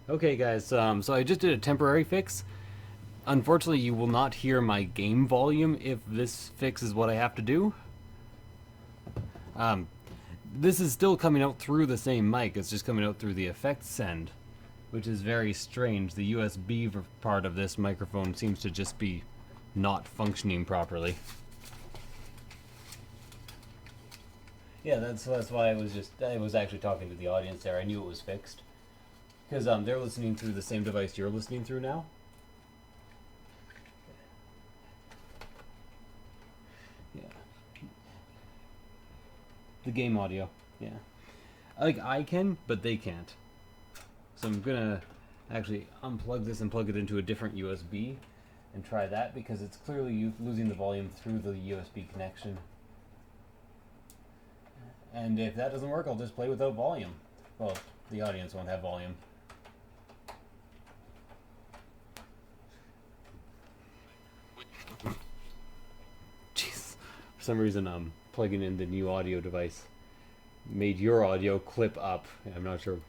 Okay, guys, so I just did a temporary fix. Unfortunately, you will not hear my game volume if this fix is what I have to do. Um, this is still coming out through the same mic, it's just coming out through the effects send, which is very strange. The USB part of this microphone seems to just be not functioning properly. Yeah, that's why I was actually talking to the audience there. I knew it was fixed. Because they're listening through the same device you're listening through now. Yeah. The game audio. Yeah. Like, I can, but they can't. So I'm gonna actually unplug this and plug it into a different USB and try that, because it's clearly losing the volume through the USB connection. And if that doesn't work, I'll just play without volume. Well, the audience won't have volume. Jeez. For some reason, plugging in the new audio device made your audio clip up. I'm not sure.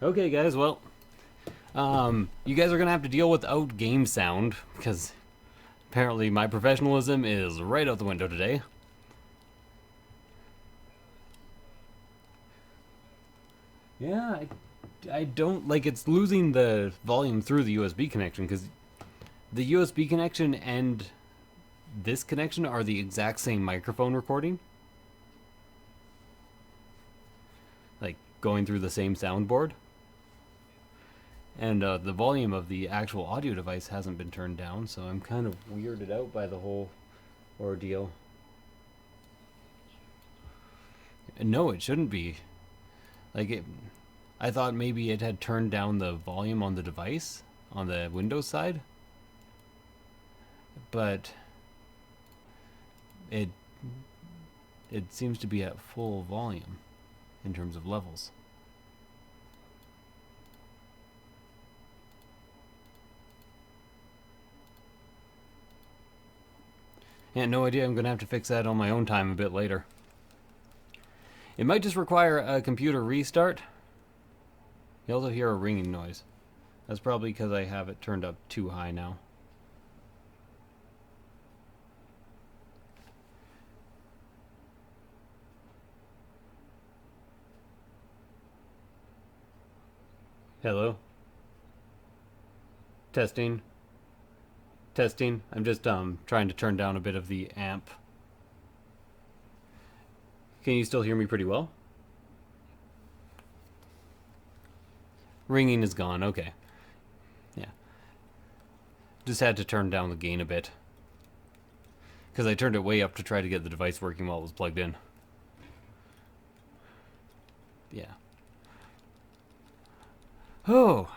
Okay, guys, well, you guys are gonna have to deal without game sound, because apparently my professionalism is right out the window today. Yeah, I don't like it's losing the volume through the USB connection, because the USB connection and this connection are the exact same microphone recording, like going through the same soundboard. And the volume of the actual audio device hasn't been turned down, so I'm kind of weirded out by the whole ordeal. No, it shouldn't be. Like it, I thought maybe it had turned down the volume on the device on the Windows side, but it it seems to be at full volume in terms of levels. Yeah, no idea. I'm gonna have to fix that on my own time a bit later. It might just require a computer restart. You also hear a ringing noise. That's probably because I have it turned up too high now. Hello? Testing. Testing. I'm just trying to turn down a bit of the amp. Can you still hear me pretty well? Ringing is gone. Okay. Yeah. Just had to turn down the gain a bit, because I turned it way up to try to get the device working while it was plugged in. Yeah. Oh.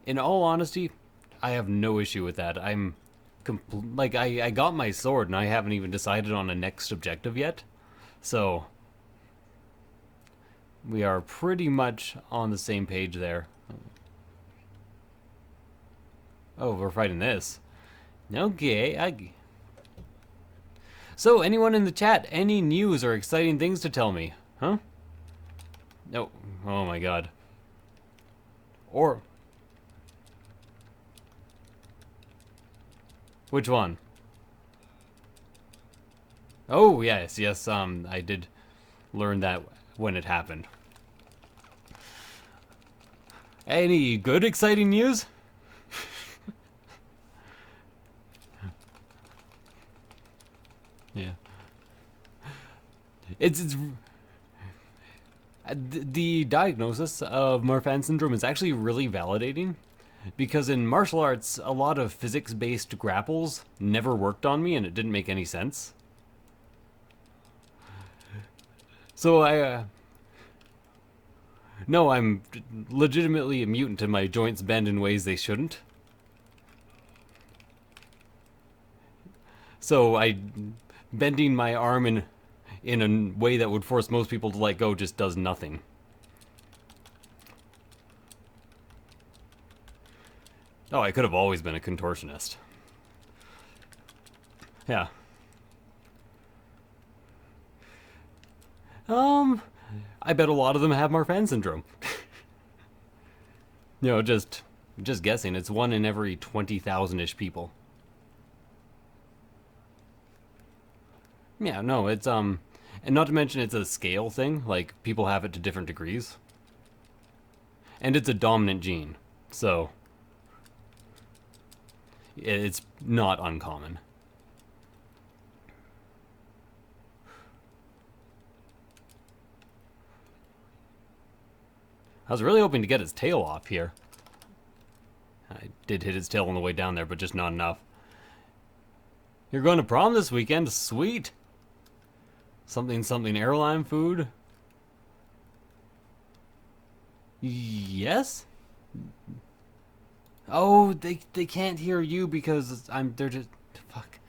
In all honesty, I have no issue with that. Like I got my sword and I haven't even decided on a next objective yet. So we are pretty much on the same page there. Oh, we're fighting this. Okay, So, anyone in the chat, any news or exciting things to tell me? Huh? No. Oh my god. Or which one? Oh, yes, I did learn that when it happened. Any good exciting news? Yeah. it's the diagnosis of Marfan syndrome is actually really validating, because in martial arts, a lot of physics-based grapples never worked on me, and it didn't make any sense. So no, I'm legitimately a mutant, and my joints bend in ways they shouldn't. So bending my arm in a way that would force most people to let go just does nothing. Oh, I could have always been a contortionist. Yeah. I bet a lot of them have Marfan syndrome. You know, just guessing. It's 1 in every 20,000-ish people. Yeah, no, it's and not to mention it's a scale thing. Like, people have it to different degrees, and it's a dominant gene, so it's not uncommon. I was really hoping to get his tail off here. I did hit his tail on the way down there, but just not enough. You're going to prom this weekend? Sweet. Something airline food? Yes? Oh, they can't hear you because they're just fuck.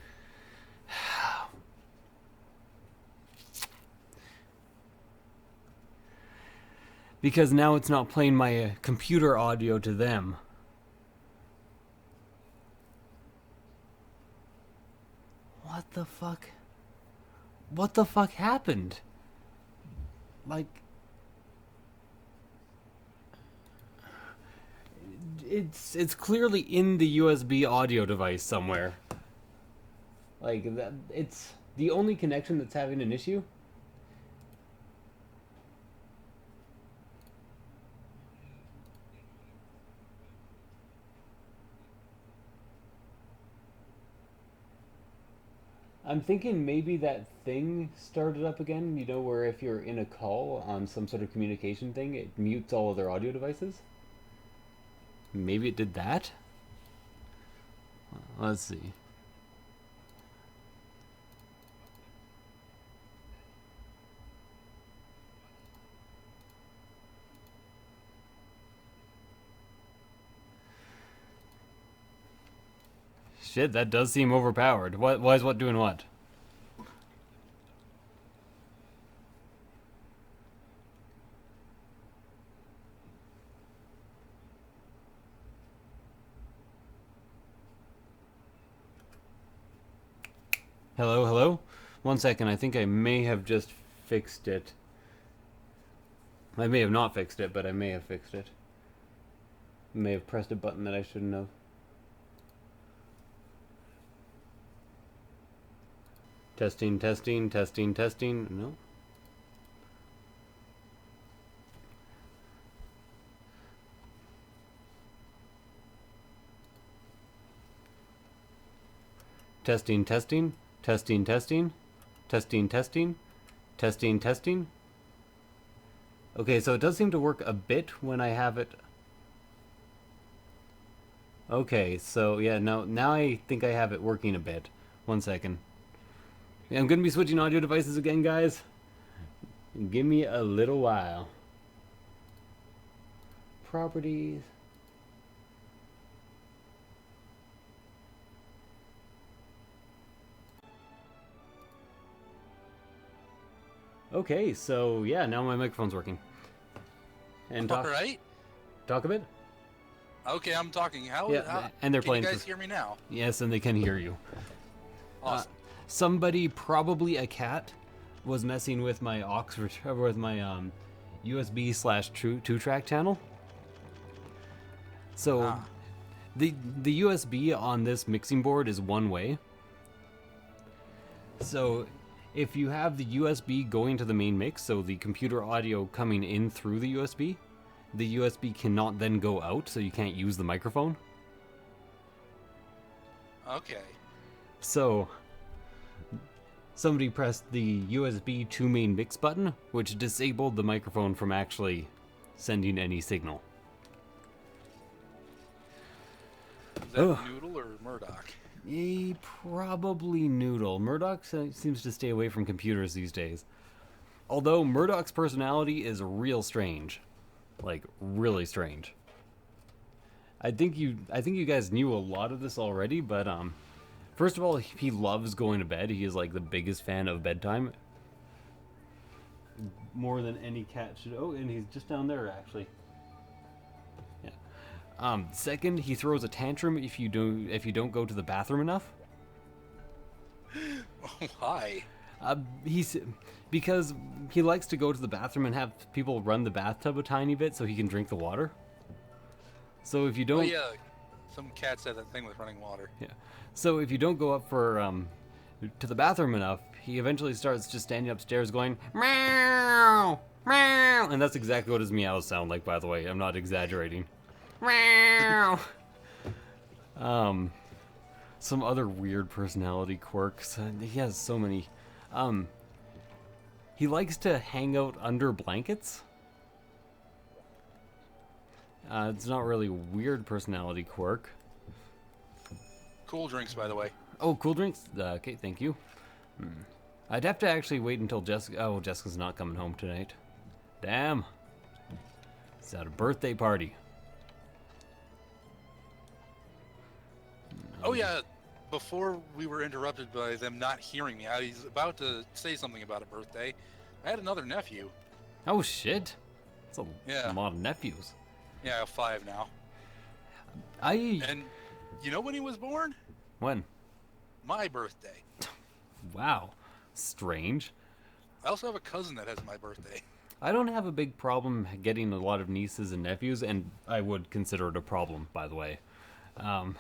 Because now it's not playing my computer audio to them. What the fuck? What the fuck happened? Like, it's clearly in the USB audio device somewhere. Like, that, it's the only connection that's having an issue. I'm thinking maybe that thing started up again, you know, where if you're in a call on some sort of communication thing, it mutes all of their audio devices. Maybe it did that? Let's see. Shit, that does seem overpowered. Why is what doing what? Hello, hello? 1 second, I think I may have just fixed it. I may have not fixed it, but I may have fixed it. I may have pressed a button that I shouldn't have. Testing, testing, testing, testing. No. Testing, testing, testing, testing, testing, testing, testing, testing. Okay, so it does seem to work a bit when I have it. Okay, so yeah, now I think I have it working a bit. 1 second. Yeah, I'm gonna be switching audio devices again, guys. Give me a little while. Properties. Okay, so yeah, now my microphone's working. And talk. All right. Talk a bit. Okay, I'm talking. And they're can playing. You guys hear me now? Yes, and they can hear you. Awesome. Somebody, probably a cat, was messing with my with my USB/2-track channel. So the USB on this mixing board is one way. So if you have the USB going to the main mix, so the computer audio coming in through the USB cannot then go out, so you can't use the microphone. Okay. So somebody pressed the USB 2 main mix button, which disabled the microphone from actually sending any signal. Is that Noodle or Murdoch? Probably Noodle. Murdoch seems to stay away from computers these days. Although Murdoch's personality is real strange. Like, really strange. I think you guys knew a lot of this already, but first of all, he loves going to bed. He is like the biggest fan of bedtime. More than any cat should. Oh, and he's just down there actually. Yeah. Second, he throws a tantrum if you don't go to the bathroom enough. Why? Because he likes to go to the bathroom and have people run the bathtub a tiny bit so he can drink the water. So if you don't... Oh yeah, some cat said that thing with running water. Yeah. So if you don't go up to the bathroom enough, he eventually starts just standing upstairs going, meow, meow. And that's exactly what his meows sound like, by the way. I'm not exaggerating. Meow. Some other weird personality quirks. He has so many. He likes to hang out under blankets. It's not really a weird personality quirk. Cool drinks, by the way. Oh, cool drinks? Okay, thank you. I'd have to actually wait until Jessica... Oh, Jessica's not coming home tonight. Damn. It's at a birthday party. Oh yeah, before we were interrupted by them not hearing me, I was about to say something about a birthday. I had another nephew. Oh, shit. That's Yeah. a lot of nephews. Yeah, I have 5 now. And you know when he was born? When? My birthday. Wow. Strange. I also have a cousin that has my birthday. I don't have a big problem getting a lot of nieces and nephews, and I would consider it a problem, by the way. No,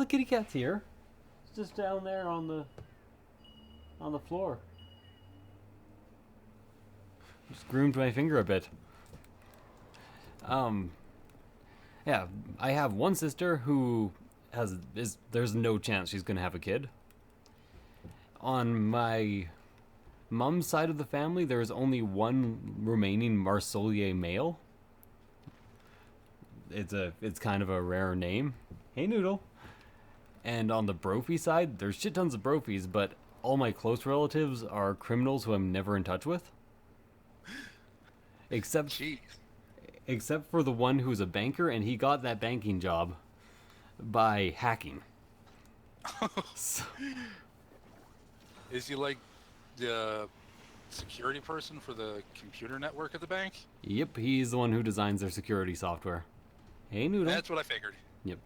the kitty cat's here. It's just down there on the floor. Just groomed my finger a bit. Yeah, I have one sister who there's no chance she's gonna have a kid. On my mom's side of the family, there is only one remaining Marsolier male. It's kind of a rare name. Hey, Noodle. And on the Brophy side, there's shit tons of Brophies, but all my close relatives are criminals who I'm never in touch with. Except for the one who's a banker, and he got that banking job by hacking. So, is he like the security person for the computer network at the bank? Yep, he's the one who designs their security software. Hey, Noodle. That's what I figured. Yep.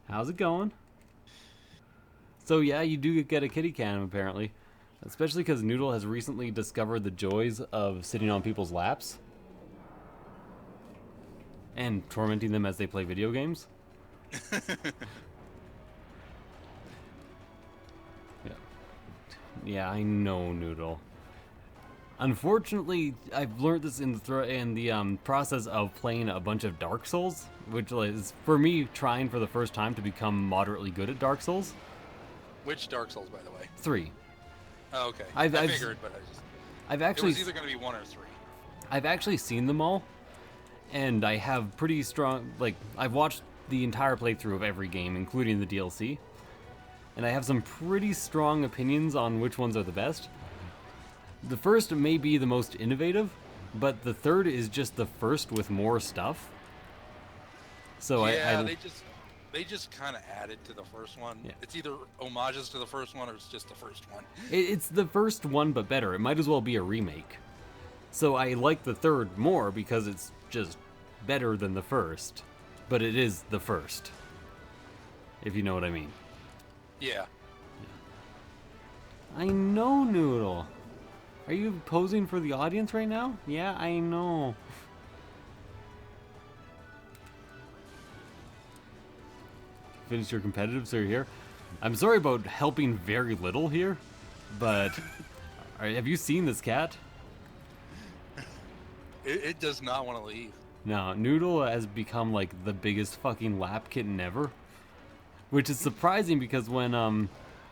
How's it going? So yeah, you do get a kitty cam apparently. Especially because Noodle has recently discovered the joys of sitting on people's laps. And tormenting them as they play video games. Yeah, I know, Noodle. Unfortunately, I've learned this in the process of playing a bunch of Dark Souls, which is, for me, trying for the first time to become moderately good at Dark Souls. Which Dark Souls, by the way? 3. Oh, okay. I figured, but I've actually... It was either going to be 1 or 3. I've actually seen them all, and I have pretty strong... Like, I've watched the entire playthrough of every game, including the DLC, and I have some pretty strong opinions on which ones are the best. The first may be the most innovative, but the third is just the first with more stuff. So yeah, they just kind of added to the first one. Yeah. It's either homages to the first one or it's just the first one. It's the first one, but better. It might as well be a remake. So I like the third more because it's just better than the first, but it is the first. If you know what I mean. Yeah. I know, Noodle. Are you posing for the audience right now? Yeah, I know. Finish your competitive, so you're here. I'm sorry about helping very little here, but have you seen this cat? It does not want to leave. No, Noodle has become like the biggest fucking lap kitten ever. Which is surprising because when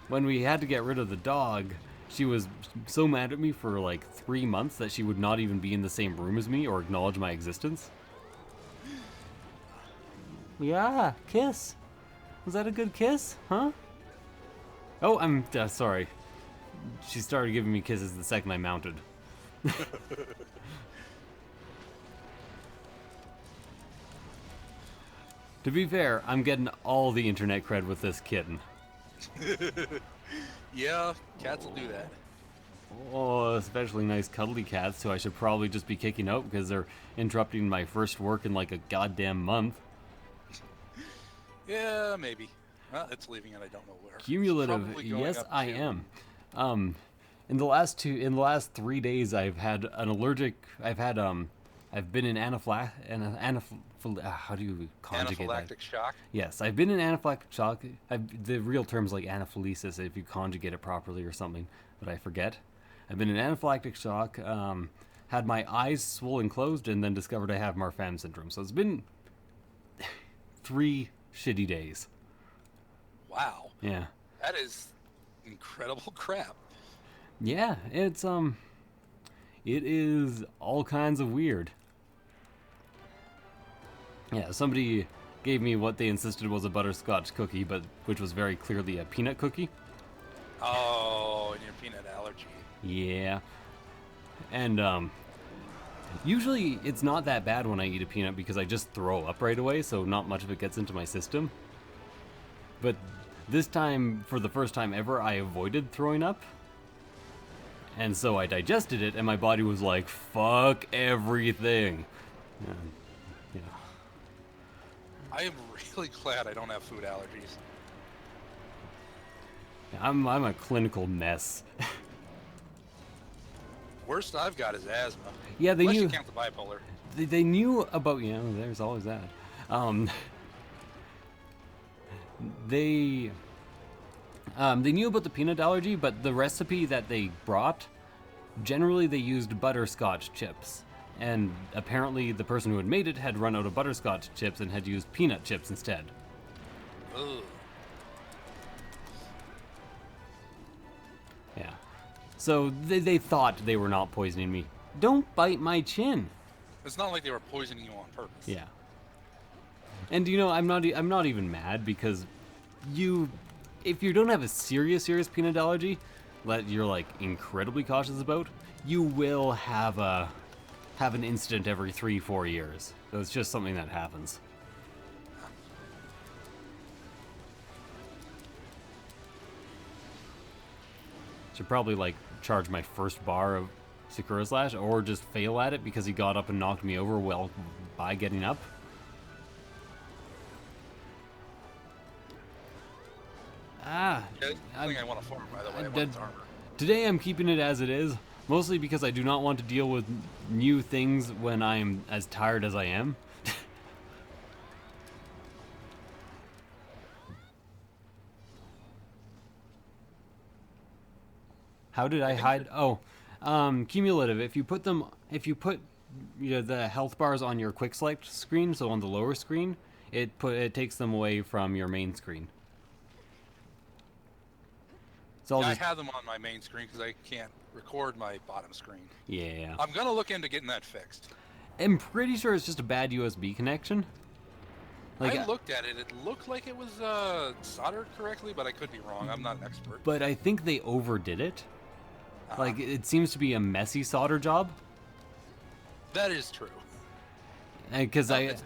when we had to get rid of the dog, she was so mad at me for like 3 months that she would not even be in the same room as me or acknowledge my existence. Yeah, kiss. Was that a good kiss? Huh? Oh, I'm sorry. She started giving me kisses the second I mounted. To be fair, I'm getting all the internet cred with this kitten. Yeah, cats will do that. Oh, especially nice cuddly cats, who I should probably just be kicking out because they're interrupting my first work in like a goddamn month. Yeah, maybe. Well, it's leaving and I don't know where. Cumulative, Probably going yes, up I to- am. In the last 3 days, I've had an allergic. I've been in how do you conjugate that? Anaphylactic shock. Yes, I've been in anaphylactic shock. The real term's like anaphylaxis if you conjugate it properly or something, but I forget. I've been in anaphylactic shock, had my eyes swollen closed, and then discovered I have Marfan syndrome. So it's been 3 shitty days. Wow. Yeah. That is incredible crap. Yeah, it is all kinds of weird. Yeah, somebody gave me what they insisted was a butterscotch cookie, but which was very clearly a peanut cookie. Oh, and your peanut allergy. Yeah. And usually it's not that bad when I eat a peanut because I just throw up right away, so not much of it gets into my system. But this time, for the first time ever, I avoided throwing up. And so I digested it, and my body was like, fuck everything. Yeah. I am really glad I don't have food allergies. I'm a clinical mess. Worst I've got is asthma. Yeah, they Unless knew. you count the bipolar. They knew about, there's always that. They knew about the peanut allergy, but the recipe that they brought, generally they used butterscotch chips. And apparently the person who had made it had run out of butterscotch chips and had used peanut chips instead. Ugh. Yeah. So they thought they were not poisoning me. Don't bite my chin. It's not like they were poisoning you on purpose. Yeah. And I'm not even mad because if you don't have a serious peanut allergy that you're like incredibly cautious about, you will have an incident every 3-4 years. So it's just something that happens. Should probably like charge my first bar of Sakura Slash or just fail at it because he got up and knocked me over well by getting up. Yeah, I think I want to farm, by the way. I want its armor. Today I'm keeping it as it is, mostly because I do not want to deal with new things when I'm as tired as I am. How did I hide? Oh, cumulative. If you put the health bars on your quick select screen, so on the lower screen, it takes them away from your main screen. So I have them on my main screen because I can't record my bottom screen. Yeah. I'm gonna look into getting that fixed. I'm pretty sure it's just a bad USB connection. I looked at it. It looked like it was soldered correctly, but I could be wrong. I'm not an expert. But I think they overdid it. Like, it seems to be a messy solder job. That is true. Because I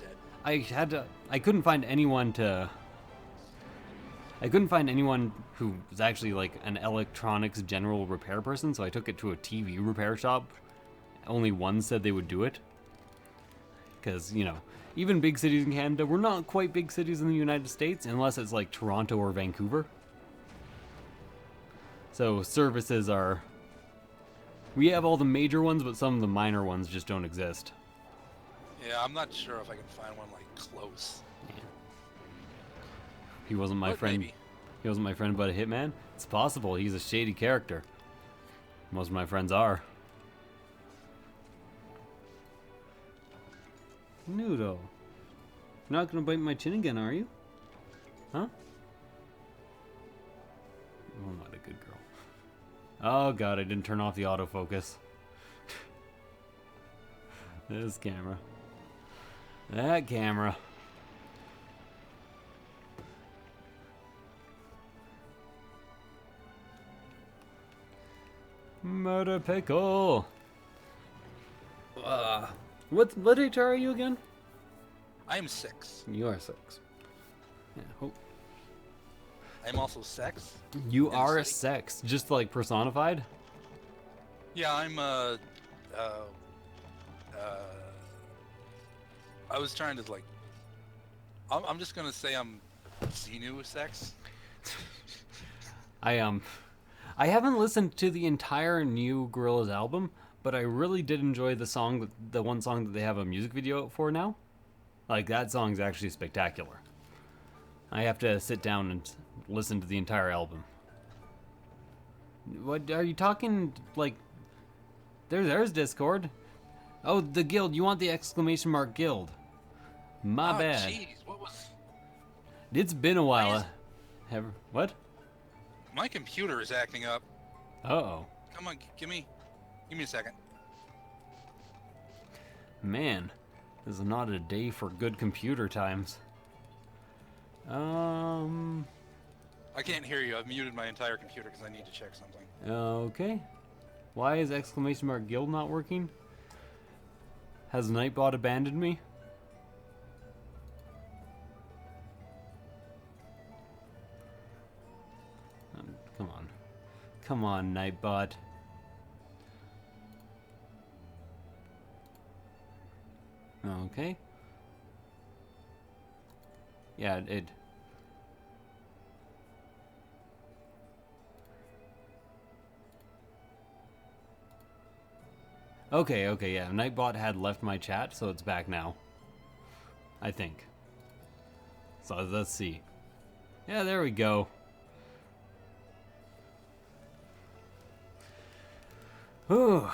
couldn't find anyone who was actually like an electronics general repair person, so I took it to a TV repair shop. Only one said they would do it. Because, even big cities in Canada, we're not quite big cities in the United States, unless it's like Toronto or Vancouver. So services are... We have all the major ones, but some of the minor ones just don't exist. Yeah, I'm not sure if I can find one like close. Yeah. He wasn't my But friend. maybe. He wasn't my friend, but a hitman? It's possible. He's a shady character. Most of my friends are. Noodle. You're not gonna bite my chin again, are you? Huh? Oh god, I didn't turn off the autofocus. This camera. That camera. Murder pickle. What age are you again? I am 6. You are 6. Yeah. Oh. I'm also sex. You in are the a city. sex, just like personified. Yeah, I'm I was trying to like. I'm just gonna say I'm Xenu sex. I haven't listened to the entire new Gorillaz album, but I really did enjoy the one song that they have a music video out for now. Like that song's actually spectacular. I have to sit down and listen to the entire album. What are you talking like? There's Discord. Oh, the guild. You want the exclamation mark guild? My bad. Jeez, what was? It's been a while. What? My computer is acting up. Uh-oh. Come on, give me a second. Man, this is not a day for good computer times. I can't hear you. I've muted my entire computer because I need to check something. Okay. Why is exclamation mark guild not working? Has Nightbot abandoned me? Come on. Come on, Nightbot. Okay. Yeah, it... Okay, yeah. Nightbot had left my chat, so it's back now. I think. So let's see. Yeah, there we go. Ooh.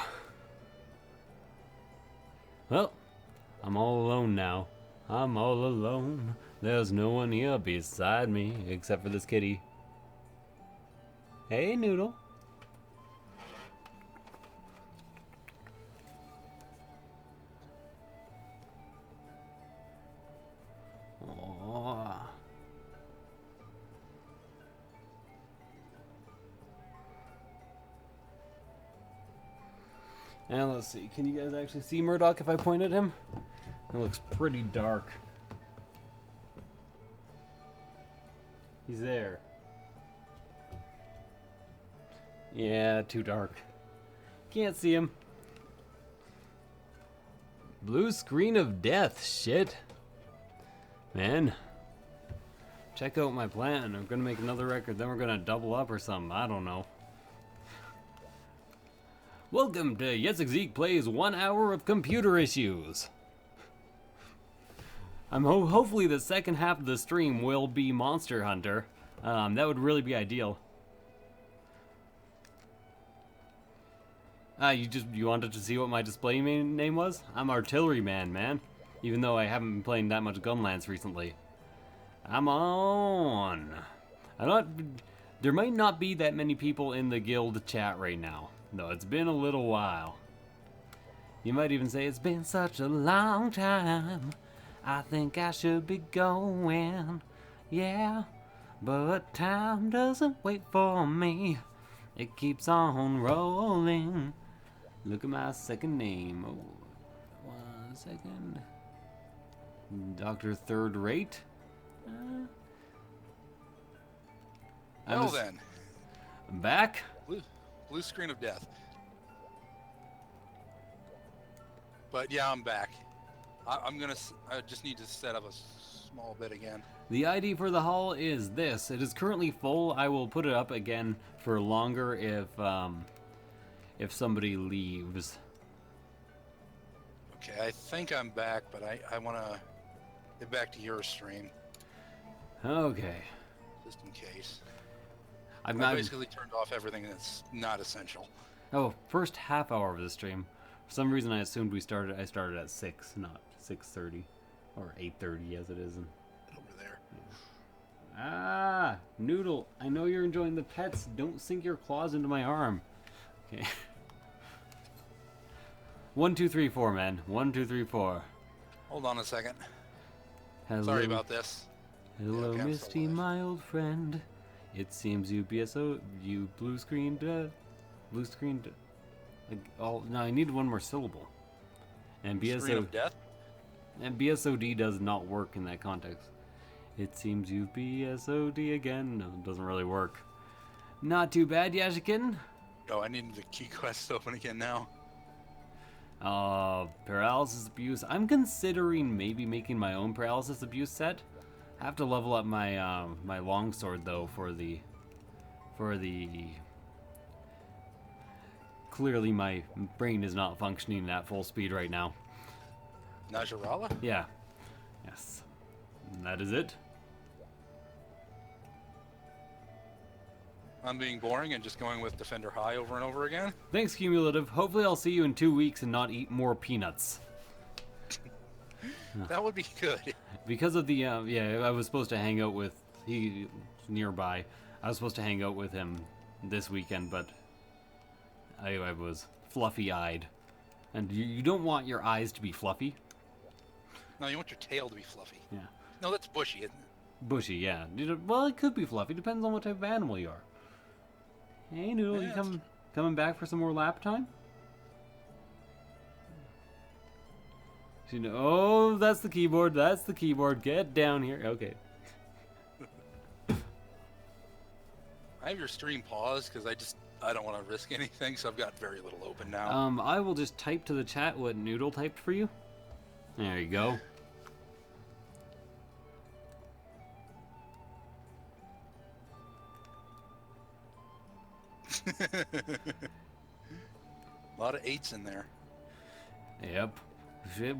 Well, I'm all alone now. I'm all alone. There's no one here beside me, except for this kitty. Hey, Noodle. Oh. And let's see, can you guys actually see Murdoch if I point at him? It looks pretty dark. He's there. Yeah, too dark. Can't see him. Blue screen of death, shit. Man. Check out my plan. I'm gonna make another record, then we're gonna double up or something. I don't know. Welcome to Yesexeek Plays 1 hour of computer issues. Hopefully the second half of the stream will be Monster Hunter. That would really be ideal. You wanted to see what my display name was? I'm Artilleryman, man. Even though I haven't been playing that much Gunlance recently. I'm on. There might not be that many people in the guild chat right now. No, it's been a little while. You might even say it's been such a long time. I think I should be going. Yeah, but time doesn't wait for me. It keeps on rolling. Look at my second name. Oh, 1 second. Dr. Third Rate. Well then. I'm back. Blue screen of death. But yeah, I'm back. I just need to set up a small bit again. The ID for the hall is this. It is currently full. I will put it up again for longer if somebody leaves. Okay, I think I'm back, but I want to get back to your stream. Okay. Just in case. I basically turned off everything that's not essential. Oh, first half hour of the stream. For some reason, I assumed I started at 6, not 6:30 or 8:30 as it is. Over there. Ah, Noodle, I know you're enjoying the pets. Don't sink your claws into my arm. Okay. 1, 2, 3, 4, man. 1, 2, 3, 4. Hold on a second. Hello. Sorry about this. Hello, okay, I'm Misty, still alive. my old friend. It seems you blue screened. Like, no, I need one more syllable. And Screen of death? And BSOD does not work in that context. It seems you've BSOD again. No, it doesn't really work. Not too bad, Yashikin. Oh, I need the key quest open again now. Paralysis abuse. I'm considering maybe making my own paralysis abuse set. I have to level up my my longsword though for the clearly my brain is not functioning at full speed right now. Najarala? Yeah. Yes. And that is it. I'm being boring and just going with Defender High over and over again. Thanks, Cumulative. Hopefully I'll see you in 2 weeks and not eat more peanuts. That would be good. Because of the, yeah, I was supposed to hang out with, he nearby. I was supposed to hang out with him this weekend, but I was fluffy-eyed. And you don't want your eyes to be fluffy. No, you want your tail to be fluffy. Yeah. No, that's bushy, isn't it? Bushy, yeah. Well, it could be fluffy. Depends on what type of animal you are. Hey, Noodle, Yeah, you coming back for some more lap time? Oh, that's the keyboard. That's the keyboard. Get down here. Okay. I have your stream paused because I don't want to risk anything, so I've got very little open now. I will just type to the chat what Noodle typed for you. There you go. A lot of 8s in there. Yep.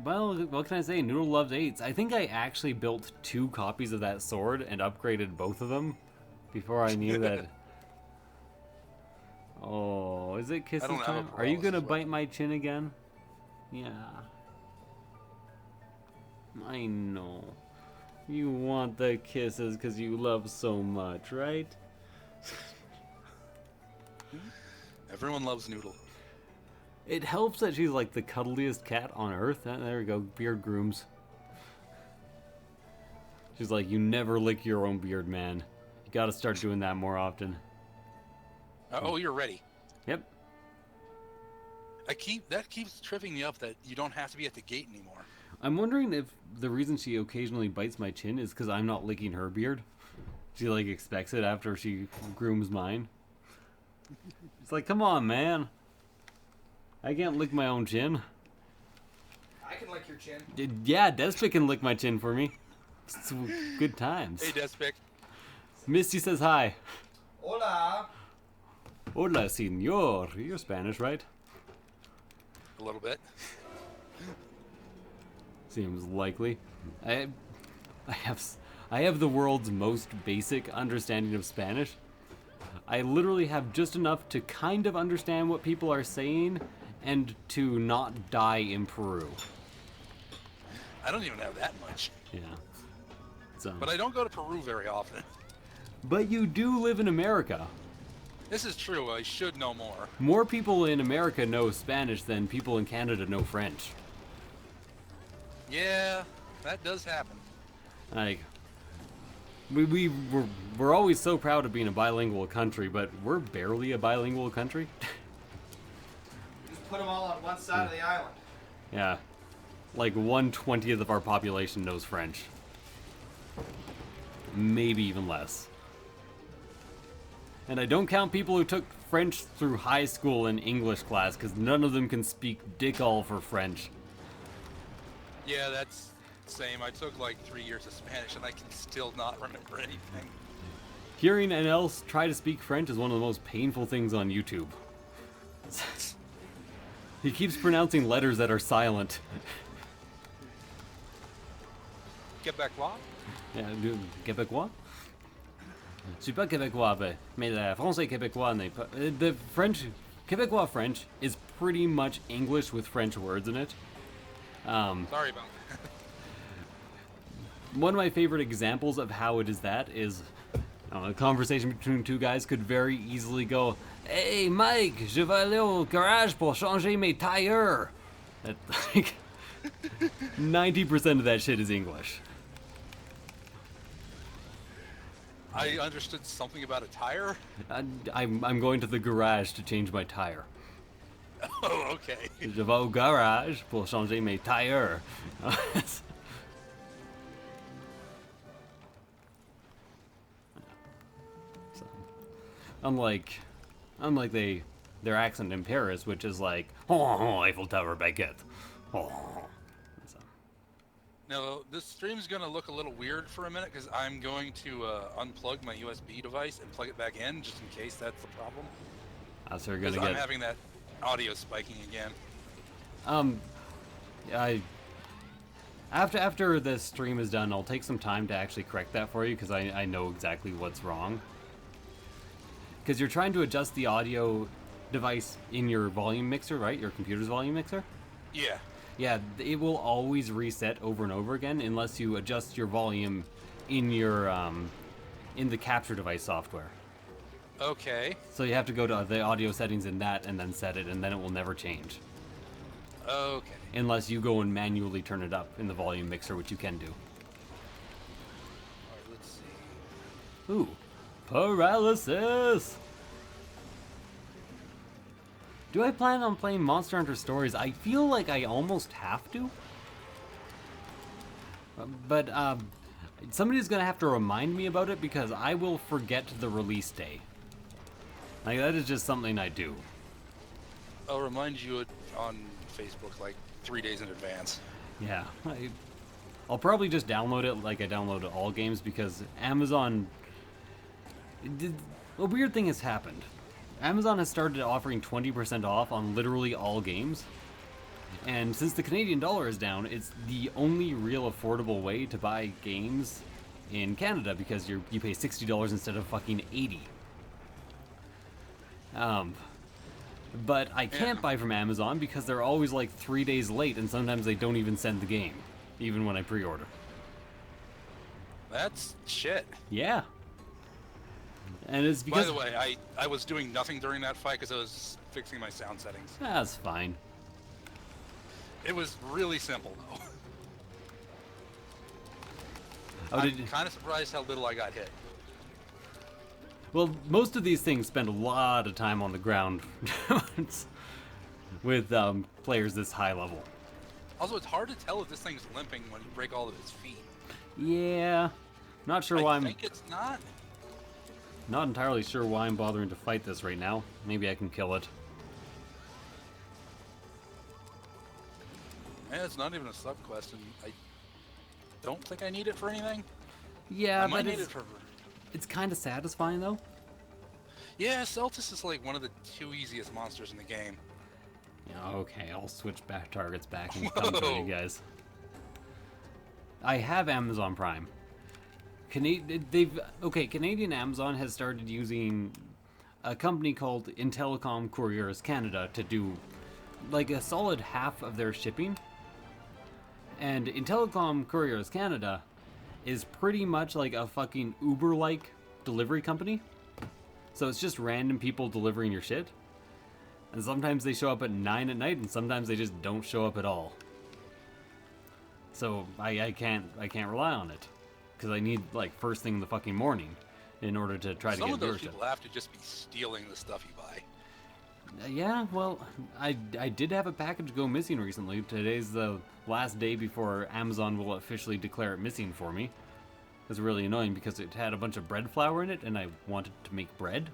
Well, what can I say? Noodle loves 8s. I think I actually built 2 copies of that sword and upgraded both of them before I knew that. Oh, is it kisses time? Are you gonna bite my chin again? Yeah. I know. You want the kisses because you love so much, right? Everyone loves Noodle. It helps that she's like the cuddliest cat on earth. There we go, beard grooms. She's like, you never lick your own beard, man. You gotta start doing that more often. Oh, you're ready. Yep. That keeps tripping me up that you don't have to be at the gate anymore. I'm wondering if the reason she occasionally bites my chin is because I'm not licking her beard. She like expects it after she grooms mine. It's like, come on, man. I can't lick my own chin. I can lick your chin. Yeah, Despic can lick my chin for me. It's good times. Hey, Despic. Misty says hi. Hola. Hola, senor. You're Spanish, right? A little bit. Seems likely. I have the world's most basic understanding of Spanish. I literally have just enough to kind of understand what people are saying and to not die in Peru. I don't even have that much. Yeah. So. But I don't go to Peru very often. But you do live in America. This is true. I should know more. More people in America know Spanish than people in Canada know French. Yeah, that does happen. Like, we're always so proud of being a bilingual country, but we're barely a bilingual country. Just put them all on one side of the island. Yeah. Like 1/20th of our population knows French. Maybe even less. And I don't count people who took French through high school and English class, because none of them can speak dick all for French. Yeah, that's the same. I took like 3 years of Spanish and I can still not remember anything. Hearing an else try to speak French is one of the most painful things on YouTube. He keeps pronouncing letters that are silent. Québécois? Yeah, Québécois? Je suis pas Québécois, mais le français québécois n'est pas... The French... Québécois French is pretty much English with French words in it. Sorry about that. One of my favorite examples of how it is that is A conversation between two guys could very easily go, "Hey Mike, je vais aller au garage pour changer mes tires." That, like, 90% of that shit is English. I understood something about a tire. I'm going to the garage to change my tire. Oh, okay. Je vais au garage pour changer mes tires. So, unlike their accent in Paris, which is like, oh, Eiffel Tower baguette. Oh. So, Now, this stream's going to look a little weird for a minute because I'm going to unplug my USB device and plug it back in just in case that's the problem. so we're gonna Because I'm get. having that audio spiking again. After this stream is done, I'll take some time to actually correct that for you because I know exactly what's wrong. Because you're trying to adjust the audio device in your volume mixer, right? Your computer's volume mixer? Yeah. Yeah, it will always reset over and over again unless you adjust your volume in your in the capture device software. Okay. So you have to go to the audio settings in that and then set it, and then it will never change. Okay. Unless you go and manually turn it up in the volume mixer, which you can do. All right, let's see. Ooh, paralysis! Do I plan on playing Monster Hunter Stories? I feel like I almost have to. But somebody's gonna have to remind me about it because I will forget the release day. Like, that is just something I do. I'll remind you on Facebook like 3 days in advance. Yeah, I'll probably just download it like I download all games because Amazon... A weird thing has happened. Amazon has started offering 20% off on literally all games. And since the Canadian dollar is down, it's the only real affordable way to buy games in Canada because you pay $60 instead of fucking $80. But I can't buy from Amazon because they're always like 3 days late, and sometimes they don't even send the game, even when I pre-order. That's shit. Yeah. And it's because... By the way, I was doing nothing during that fight because I was fixing my sound settings. That's fine. It was really simple, though. Oh, I'm kind of surprised how little I got hit. Well, most of these things spend a lot of time on the ground with players this high level. Also, it's hard to tell if this thing's limping when you break all of its feet. Yeah. Not sure why I think it's not. Not entirely sure why I'm bothering to fight this right now. Maybe I can kill it. And it's not even a sub quest, and I don't think I need it for anything. Yeah, I might but need it for... it's kind of satisfying though. Yeah, Celtis is like one of the 2 easiest monsters in the game. Yeah, okay, I'll switch back targets back and come to you guys. I have Amazon Prime. Canadian Amazon has started using a company called Intellicom Couriers Canada to do like a solid half of their shipping. And Intellicom Couriers Canada is pretty much like a fucking Uber-like delivery company. So it's just random people delivering your shit. And sometimes they show up at 9 at night, and sometimes they just don't show up at all. So I can't rely on it. Because I need, like, first thing in the fucking morning in order to try to get Some of those viewership. people have to just be stealing the stuff you buy. Yeah, well, I did have a package go missing recently. Today's the last day before Amazon will officially declare it missing for me. It was really annoying because it had a bunch of bread flour in it, and I wanted to make bread.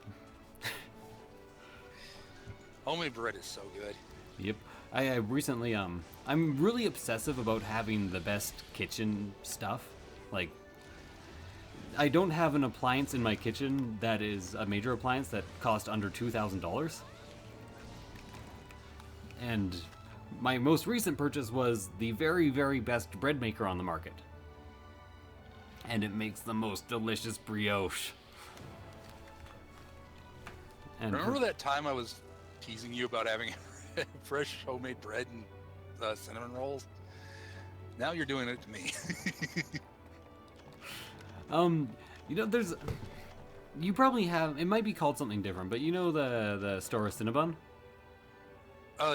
Homemade bread is so good. Yep. I recently, I'm really obsessive about having the best kitchen stuff. Like, I don't have an appliance in my kitchen that is a major appliance that cost under $2,000. And my most recent purchase was the very, very best bread maker on the market. And it makes the most delicious brioche. And Remember that time I was teasing you about having fresh homemade bread and cinnamon rolls? Now you're doing it to me. You know, You probably have. It might be called something different, but you know the store Cinnabon?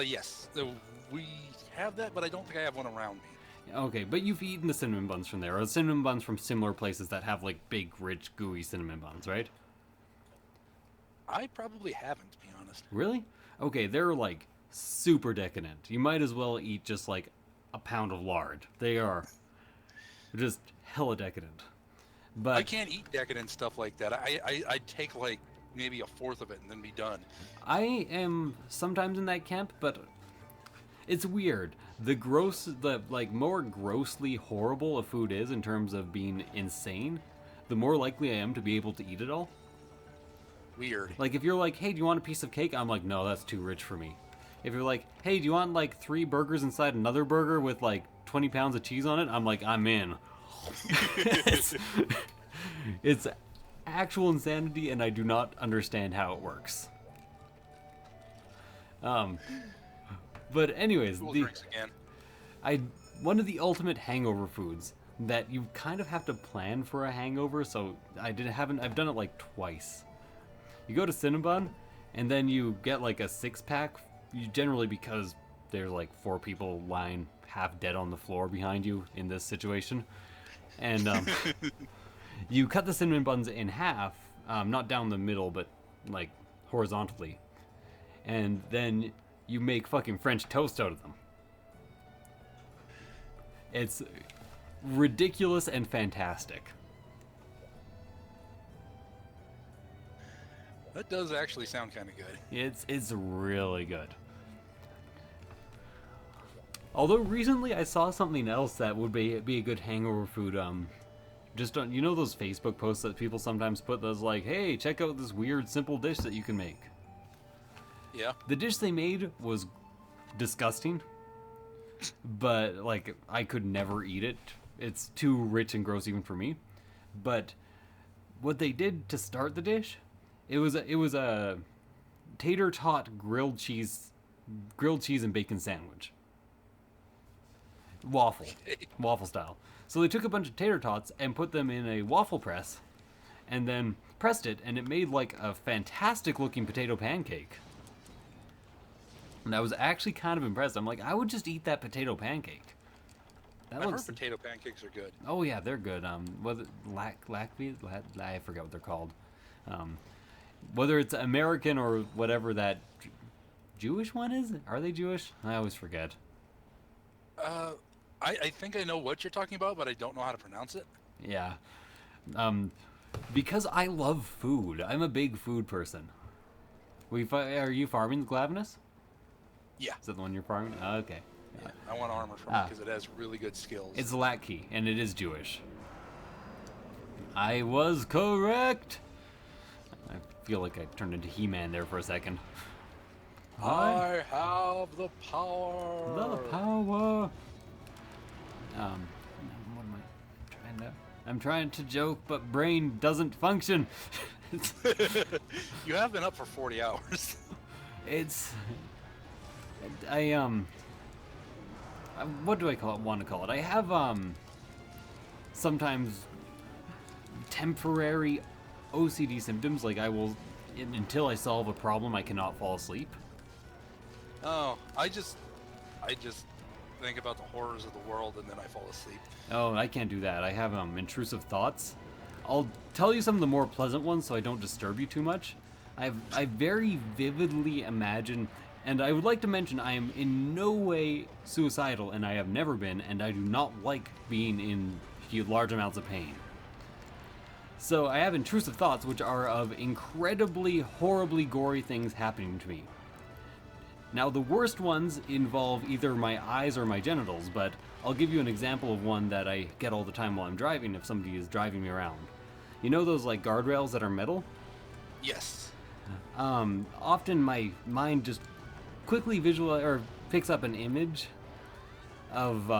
Yes. We have that, but I don't think I have one around me. Okay, but you've eaten the cinnamon buns from there, or the cinnamon buns from similar places that have like big, rich, gooey cinnamon buns, right? I probably haven't, to be honest. Really? Okay, they're like super decadent. You might as well eat just like a pound of lard. They are just hella decadent. But I can't eat decadent stuff like that. I take like maybe a fourth of it and then be done. I am sometimes in that camp, but it's weird. The like more grossly horrible a food is in terms of being insane, the more likely I am to be able to eat it all. Weird. Like if you're like, hey, do you want a piece of cake? I'm like, no, that's too rich for me. If you're like, hey, do you want like 3 burgers inside another burger with like 20 pounds of cheese on it? I'm like, I'm in. It's actual insanity, and I do not understand how it works. But anyways, Cool drinks again. one of the ultimate hangover foods that you kind of have to plan for a hangover. So I've done it like twice. You go to Cinnabon, and then you get like a 6-pack. Generally because there's like 4 people lying half dead on the floor behind you in this situation, and you cut the cinnamon buns in half, not down the middle, but like horizontally, and then you make fucking French toast out of them. It's ridiculous and fantastic. That does actually sound kind of good. It's really good. Although recently I saw something else that would be a good hangover food. Just on, you know those Facebook posts that people sometimes put those like, hey, check out this weird simple dish that you can make. Yeah. The dish they made was disgusting, but like I could never eat it. It's too rich and gross even for me. But what they did to start the dish, it was a tater tot grilled cheese and bacon sandwich. Waffle style. So they took a bunch of tater tots and put them in a waffle press, and then pressed it, and it made like a fantastic looking potato pancake. And I was actually kind of impressed. I'm like, I would just eat that potato pancake. I've heard potato pancakes are good. Oh yeah, they're good. Whether I forgot what they're called. Whether it's American or whatever that Jewish one is. Are they Jewish? I always forget. I think I know what you're talking about, but I don't know how to pronounce it. Yeah. Because I love food. I'm a big food person. Are you farming the Glavenus? Yeah. Is that the one you're farming? Okay. Yeah, I want armor from it because it has really good skills. It's Latke, and it is Jewish. I was correct! I feel like I turned into He-Man there for a second. I have the power! The power! What am I trying to... I'm trying to joke, but brain doesn't function. You have been up for 40 hours. It's... what do I want to call it? I have, sometimes temporary OCD symptoms, like I will, until I solve a problem, I cannot fall asleep. Oh, I just think about the horrors of the world and then I fall asleep. Oh, I can't do that. I have, intrusive thoughts. I'll tell you some of the more pleasant ones so I don't disturb you too much. I very vividly imagine, and I would like to mention I am in no way suicidal, and I have never been, and I do not like being in large amounts of pain. So I have intrusive thoughts which are of incredibly, horribly gory things happening to me. Now the worst ones involve either my eyes or my genitals, but I'll give you an example of one that I get all the time while I'm driving if somebody is driving me around. You know those like guardrails that are metal? Yes. Often my mind just quickly picks up an image of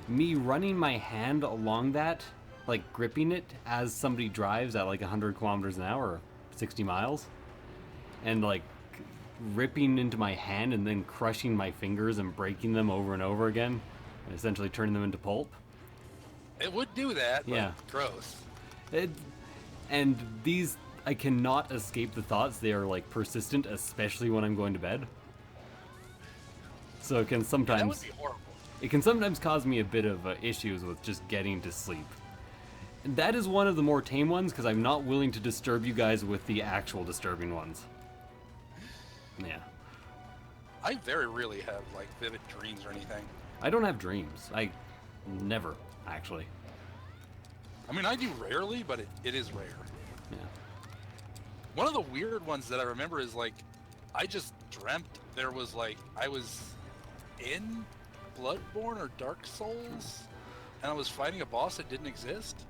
me running my hand along that, like gripping it as somebody drives at like 100 kilometers an hour, or 60 miles, and like ripping into my hand and then crushing my fingers and breaking them over and over again, and essentially turning them into pulp. It would do that, but Yeah. gross. I cannot escape the thoughts. They are like persistent, especially when I'm going to bed. So it can sometimes That would be horrible. it can sometimes cause me a bit of issues with just getting to sleep. And that is one of the more tame ones because I'm not willing to disturb you guys with the actual disturbing ones. Yeah. I very rarely have like vivid dreams or anything. I don't have dreams. I never, actually. I mean, I do rarely, but it is rare. Yeah. One of the weird ones that I remember is like, I just dreamt there was like, I was in Bloodborne or Dark Souls, and I was fighting a boss that didn't exist.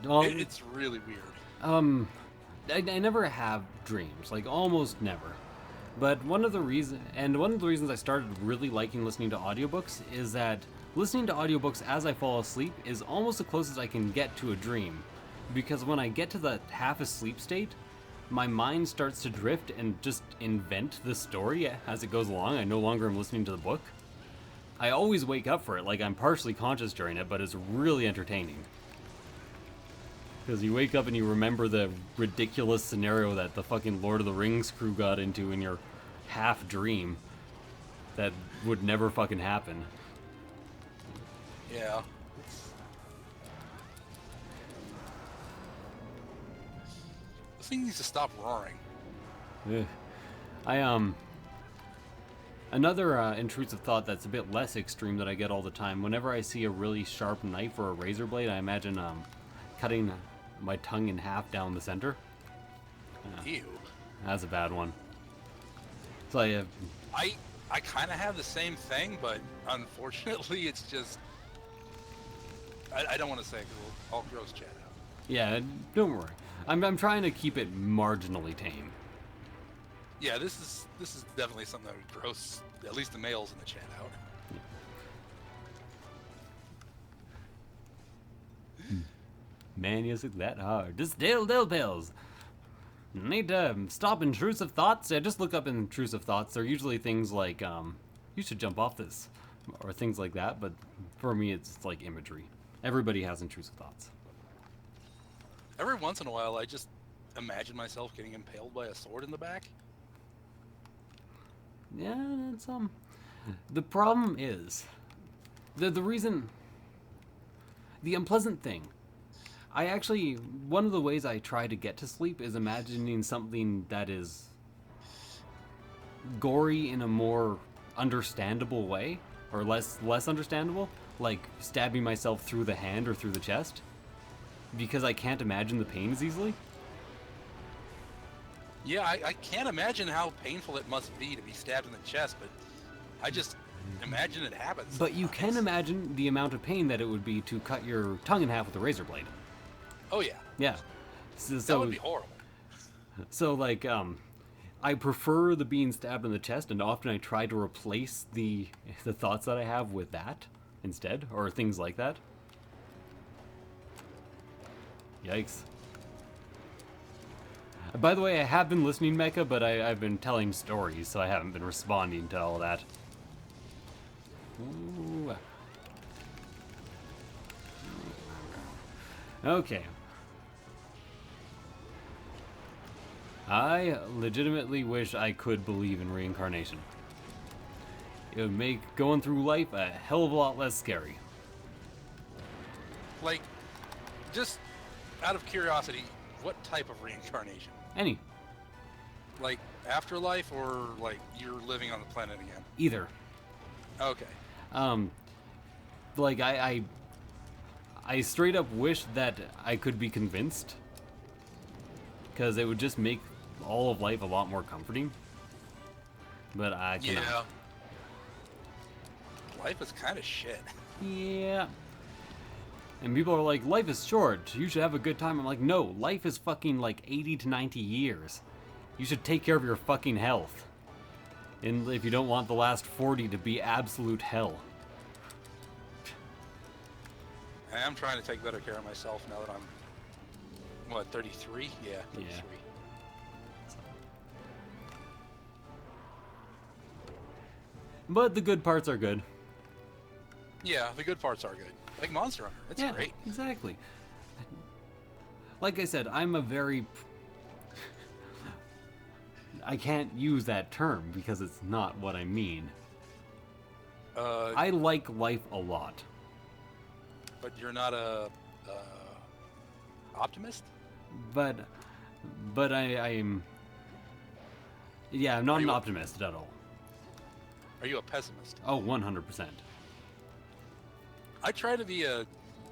Well, It's really weird. I never have dreams, like almost never. But one of the reasons I started really liking listening to audiobooks is that listening to audiobooks as I fall asleep is almost the closest I can get to a dream. Because when I get to the half asleep state, my mind starts to drift and just invent the story as it goes along. I no longer am listening to the book. I always wake up for it, like I'm partially conscious during it, but it's really entertaining. Because you wake up and you remember the ridiculous scenario that the fucking Lord of the Rings crew got into in your half dream that would never fucking happen. Yeah. This thing needs to stop roaring. Ugh. Another intrusive thought that's a bit less extreme that I get all the time. Whenever I see a really sharp knife or a razor blade, I imagine cutting my tongue in half down the center. Ew. That's a bad one. So I kind of have the same thing, but unfortunately, it's just I don't want to say because I'll gross chat out. yeah, don't worry. I'm trying to keep it marginally tame. Yeah, this is definitely something that would gross at least the males in the chat out. Man, you look that hard. Just dill pills. Need to stop intrusive thoughts? Yeah, just look up intrusive thoughts. They're usually things like, you should jump off this, or things like that, but for me it's like imagery. Everybody has intrusive thoughts. Every once in a while, I just imagine myself getting impaled by a sword in the back. Yeah, that's, the problem is, the reason, the unpleasant thing, one of the ways I try to get to sleep is imagining something that is gory in a more understandable way, or less understandable, like stabbing myself through the hand or through the chest, because I can't imagine the pain as easily. Yeah, I can't imagine how painful it must be to be stabbed in the chest, but I just imagine it happens. But you can imagine the amount of pain that it would be to cut your tongue in half with a razor blade. Oh yeah. Yeah. That would be horrible. So like, I prefer the being stabbed in the chest, and often I try to replace the thoughts that I have with that instead, or things like that. Yikes. By the way, I have been listening, Mecha, but I've been telling stories, so I haven't been responding to all that. Ooh. Okay. I legitimately wish I could believe in reincarnation. It would make going through life a hell of a lot less scary. Like, just out of curiosity, what type of reincarnation? Any. Like afterlife, or like you're living on the planet again? Either. Okay. Like I straight up wish that I could be convinced, because it would just make all of life a lot more comforting. But I cannot. Yeah. Life is kind of shit. Yeah. And people are like, life is short, you should have a good time. I'm like, no, life is fucking like 80 to 90 years. You should take care of your fucking health. And if you don't want the last 40 to be absolute hell. I am trying to take better care of myself now that I'm, what, 33? Yeah, 33. Yeah. But the good parts are good. Yeah, the good parts are good. Like Monster Hunter, it's great. Exactly. like I said, I'm a very... I can't use that term because it's not what I mean. I like life a lot. But you're not a optimist? But I'm... Yeah, I'm not an optimist at all. Are you a pessimist? Oh, 100%. I try to be a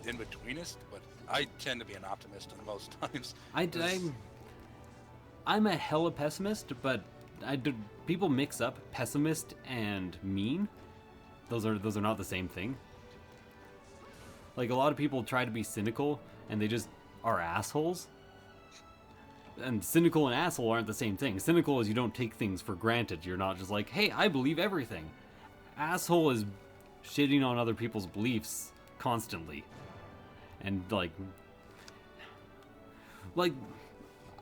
in-betweenist, but I tend to be an optimist in most times. I'm a hella pessimist, but people mix up pessimist and mean. Those are not the same thing. Like, a lot of people try to be cynical, and they just are assholes. And cynical and asshole aren't the same thing. Cynical is you don't take things for granted. You're not just like, hey, I believe everything. Asshole is shitting on other people's beliefs constantly. And, like,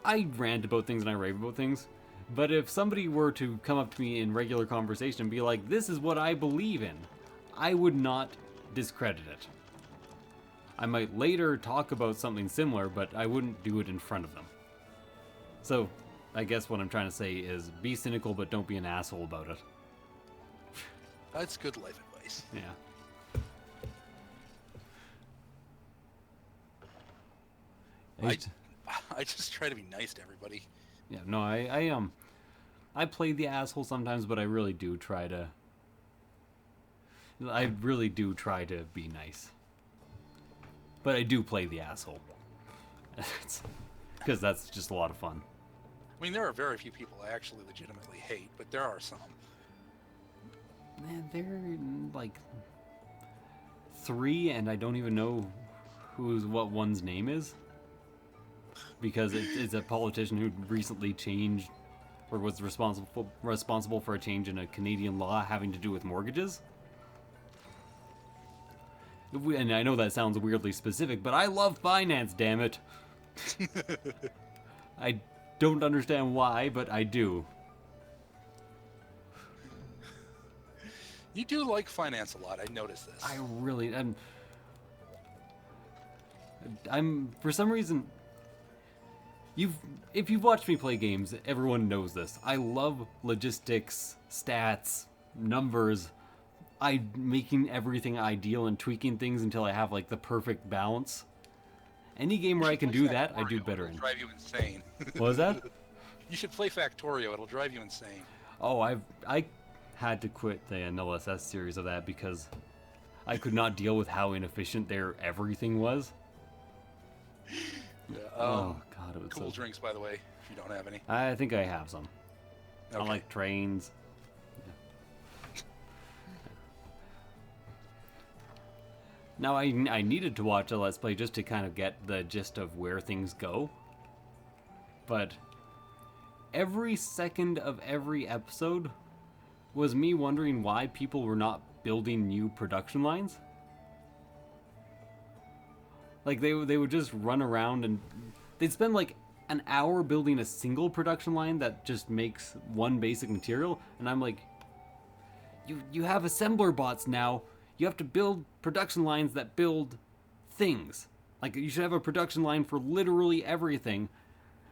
I rant about things and I rave about things. But if somebody were to come up to me in regular conversation and be like, this is what I believe in, I would not discredit it. I might later talk about something similar, but I wouldn't do it in front of them. So, I guess what I'm trying to say is be cynical, but don't be an asshole about it. That's good life advice. Yeah. I just try to be nice to everybody. Yeah, no, I play the asshole sometimes, but I really do try to be nice. But I do play the asshole. Because that's just a lot of fun. I mean, there are very few people I actually legitimately hate, but there are some. Man, there are like 3, and I don't even know what one's name is. Because it's a politician who recently changed, or was responsible for a change in a Canadian law having to do with mortgages. And I know that sounds weirdly specific, but I love finance, damn it. I don't understand why, but I do. You do like finance a lot, I noticed this. I really... I'm for some reason... If you've watched me play games, everyone knows this. I love logistics, stats, numbers, making everything ideal and tweaking things until I have like the perfect balance. Any game where I can do that, I do better in. It'll drive you insane. What was that? You should play Factorio, it'll drive you insane. Oh, I had to quit the NLSS series of that because I could not deal with how inefficient their everything was. Yeah, oh god, it was cool drinks, by the way, if you don't have any. I think I have some. Okay. I like trains. Now, I needed to watch a Let's Play just to kind of get the gist of where things go. But every second of every episode was me wondering why people were not building new production lines. Like, they would just run around and they'd spend like an hour building a single production line that just makes one basic material. And I'm like, you have assembler bots now. You have to build production lines that build things. Like, you should have a production line for literally everything,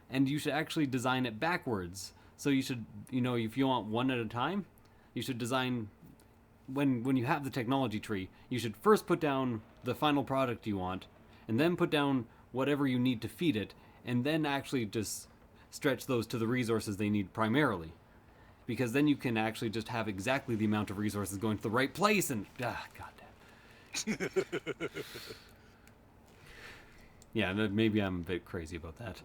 and you should actually design it backwards. So you should, if you want one at a time, you should design, when you have the technology tree, you should first put down the final product you want, and then put down whatever you need to feed it, and then actually just stretch those to the resources they need primarily. Because then you can actually just have exactly the amount of resources going to the right place, and goddamn. Yeah, maybe I'm a bit crazy about that.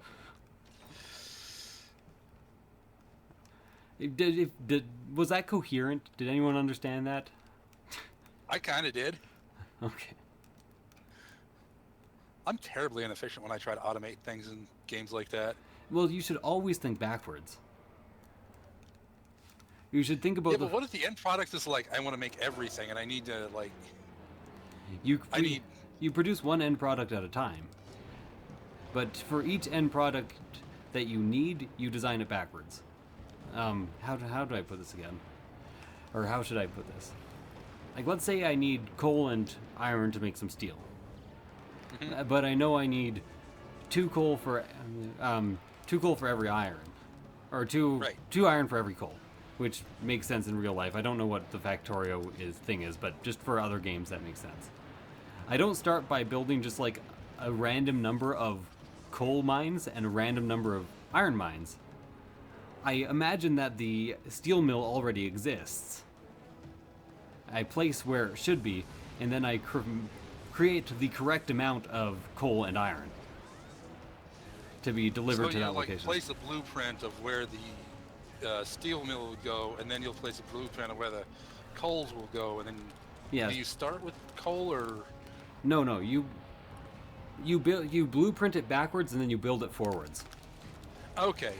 Was that coherent? Did anyone understand that? I kind of did. Okay. I'm terribly inefficient when I try to automate things in games like that. Well, you should always think backwards. You should think about but what if the end product is like, I want to make everything and I need to, like... You produce one end product at a time. But for each end product that you need, you design it backwards. How do I put this again? Or how should I put this? Like, let's say I need coal and iron to make some steel. Mm-hmm. But I know I need 2 coal for every iron, or two iron for every coal, which makes sense in real life. I don't know what the Factorio thing is, but just for other games that makes sense. I don't start by building just like a random number of coal mines and a random number of iron mines. I imagine that the steel mill already exists. I place where it should be, and then I create the correct amount of coal and iron to be delivered to that location. So you'll place a blueprint of where the steel mill would go, and then you'll place a blueprint of where the coals will go, and then do you start with coal or? No. You blueprint it backwards and then you build it forwards. Okay.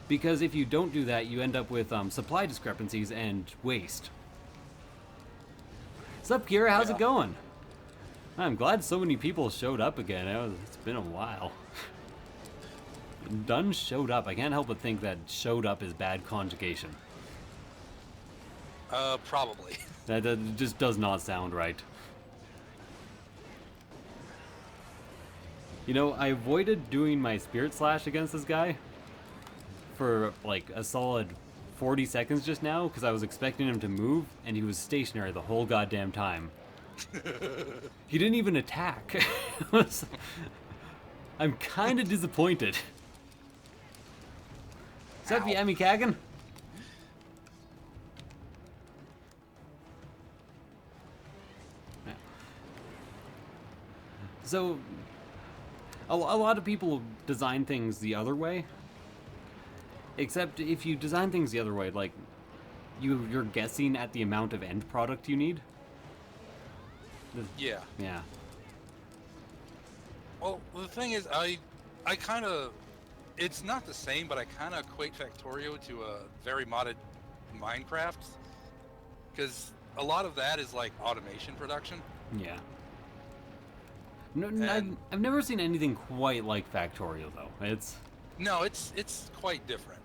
Because if you don't do that, you end up with supply discrepancies and waste. What's up, Kira? How's it going? I'm glad so many people showed up again. It's been a while. Done showed up. I can't help but think that showed up is bad conjugation. Probably. That just does not sound right. You know, I avoided doing my Spirit Slash against this guy for like a solid 40 seconds just now because I was expecting him to move and he was stationary the whole goddamn time. He didn't even attack. I'm kind of disappointed. What's up, Yami Kagan? So, a lot of people design things the other way. Except if you design things the other way, like, you're guessing at the amount of end product you need. Yeah. Yeah. Well, the thing is, I kind of, it's not the same, but I kind of equate Factorio to a very modded Minecraft, because a lot of that is like automation production. Yeah. No, I've never seen anything quite like Factorio though. It's quite different.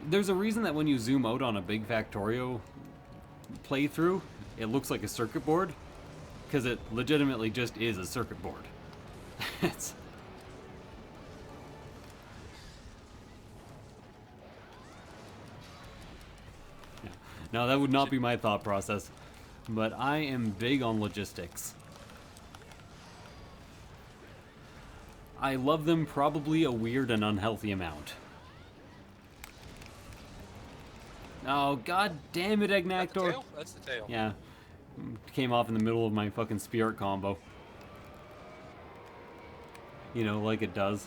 There's a reason that when you zoom out on a big Factorio playthrough, it looks like a circuit board, because it legitimately just is a circuit board. It's... Yeah. No, that would not be my thought process, but I am big on logistics. I love them probably a weird and unhealthy amount. Oh, god damn it, Egnactor. That's the tail. Yeah. Came off in the middle of my fucking spirit combo. You know, like it does.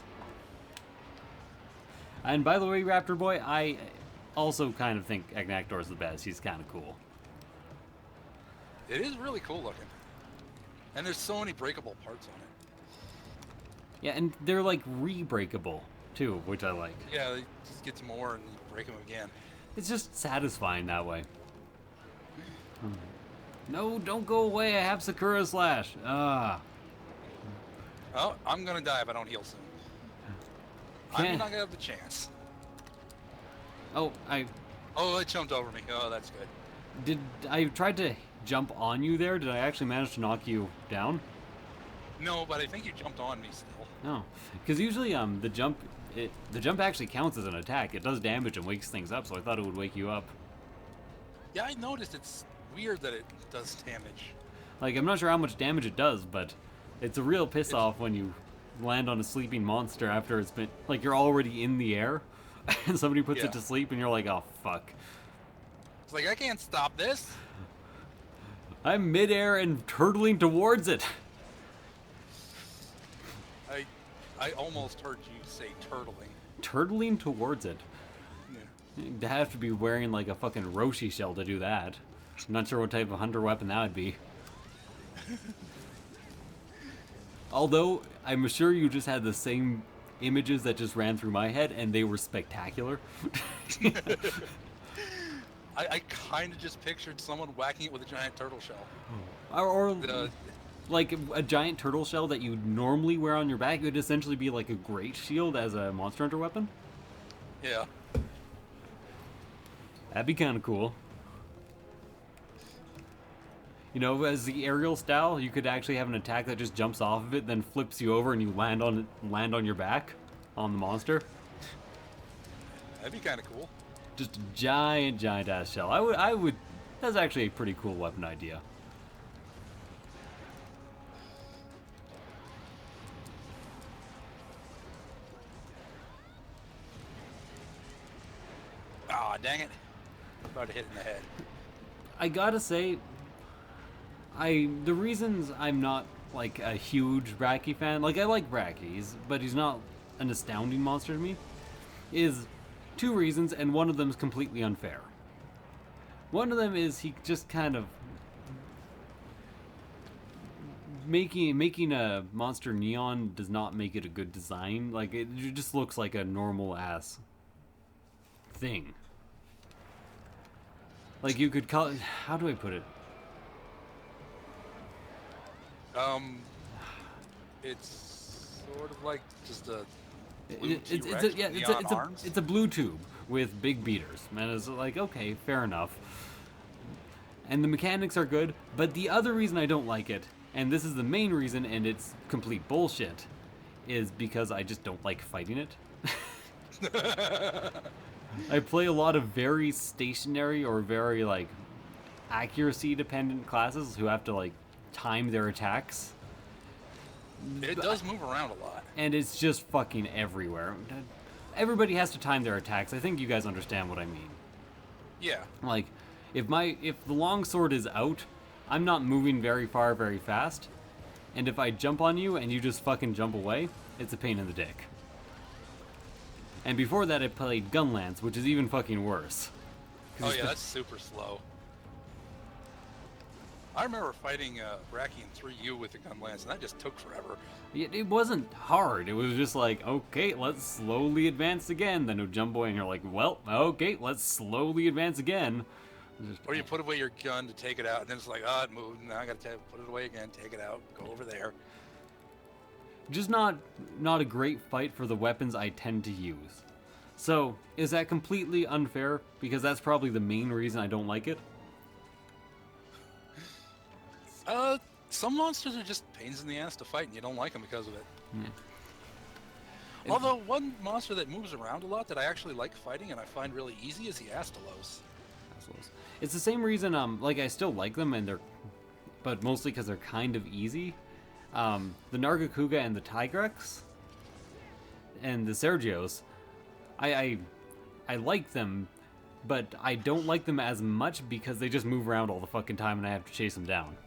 And by the way, Raptor Boy, I also kind of think Egnactor's the best. He's kind of cool. It is really cool looking. And there's so many breakable parts on it. Yeah, and they're like re-breakable too, which I like. Yeah, they just get some more and you break them again. It's just satisfying that way. No, don't go away. I have Sakura Slash. Ah. Oh, I'm gonna die if I don't heal soon. I'm not gonna have the chance. Oh, Oh, it jumped over me. Oh, that's good. I tried to jump on you there? Did I actually manage to knock you down? No, but I think you jumped on me still. No, because usually the jump actually counts as an attack. It does damage and wakes things up, so I thought it would wake you up. Yeah, I noticed. It's weird that it does damage. Like, I'm not sure how much damage it does, but it's a real piss off when you land on a sleeping monster after it's been, like, you're already in the air and somebody puts it to sleep and you're like, oh fuck. It's like, I can't stop this. I'm midair and turtling towards it. I almost heard you say turtling. Turtling towards it? Yeah. You'd have to be wearing like a fucking Roshi shell to do that. I'm not sure what type of hunter weapon that would be. Although, I'm sure you just had the same images that just ran through my head, and they were spectacular. I kind of just pictured someone whacking it with a giant turtle shell. Or like a giant turtle shell that you normally wear on your back. It would essentially be like a great shield as a monster hunter weapon. Yeah. That'd be kind of cool. You know, as the aerial style, you could actually have an attack that just jumps off of it, then flips you over, and you land on your back on the monster. That'd be kind of cool. Just a giant ass shell. I would. That's actually a pretty cool weapon idea. Ah, dang it! About to hit in the head. I gotta say, the reasons I'm not like a huge Bracky fan, like I like Bracky, but he's not an astounding monster to me, is two reasons, and one of them is completely unfair. One of them is he just kind of making a monster neon does not make it a good design. Like it just looks like a normal ass thing. Like you could call it, how do I put it? It's sort of like just a It's a blue tube with big beaters, and it's like, okay, fair enough. And the mechanics are good, but the other reason I don't like it, and this is the main reason, and it's complete bullshit, is because I just don't like fighting it. I play a lot of very stationary or very like accuracy dependent classes who have to like time their attacks. It does move around a lot. And it's just fucking everywhere. Everybody has to time their attacks. I think you guys understand what I mean. Yeah. Like, if the longsword is out, I'm not moving very far very fast. And if I jump on you and you just fucking jump away, it's a pain in the dick. And before that I played Gunlance, which is even fucking worse. Oh yeah, that's super slow. I remember fighting Bracky in 3U with the Gunlance, and that just took forever. It wasn't hard. It was just like, okay, let's slowly advance again. Then it'll jump away, and you're like, well, okay, let's slowly advance again. Or you put away your gun to take it out, and then it's like, oh, it moved. Now I gotta put it away again, take it out, go over there. Just not a great fight for the weapons I tend to use. So, is that completely unfair? Because that's probably the main reason I don't like it. Some monsters are just pains in the ass to fight, and you don't like them because of it. Yeah. Although, one monster that moves around a lot that I actually like fighting and I find really easy is the Astalos. It's the same reason, like, I still like them, but mostly because they're kind of easy. The Nargacuga and the Tigrex and the Sergios, I like them, but I don't like them as much because they just move around all the fucking time and I have to chase them down.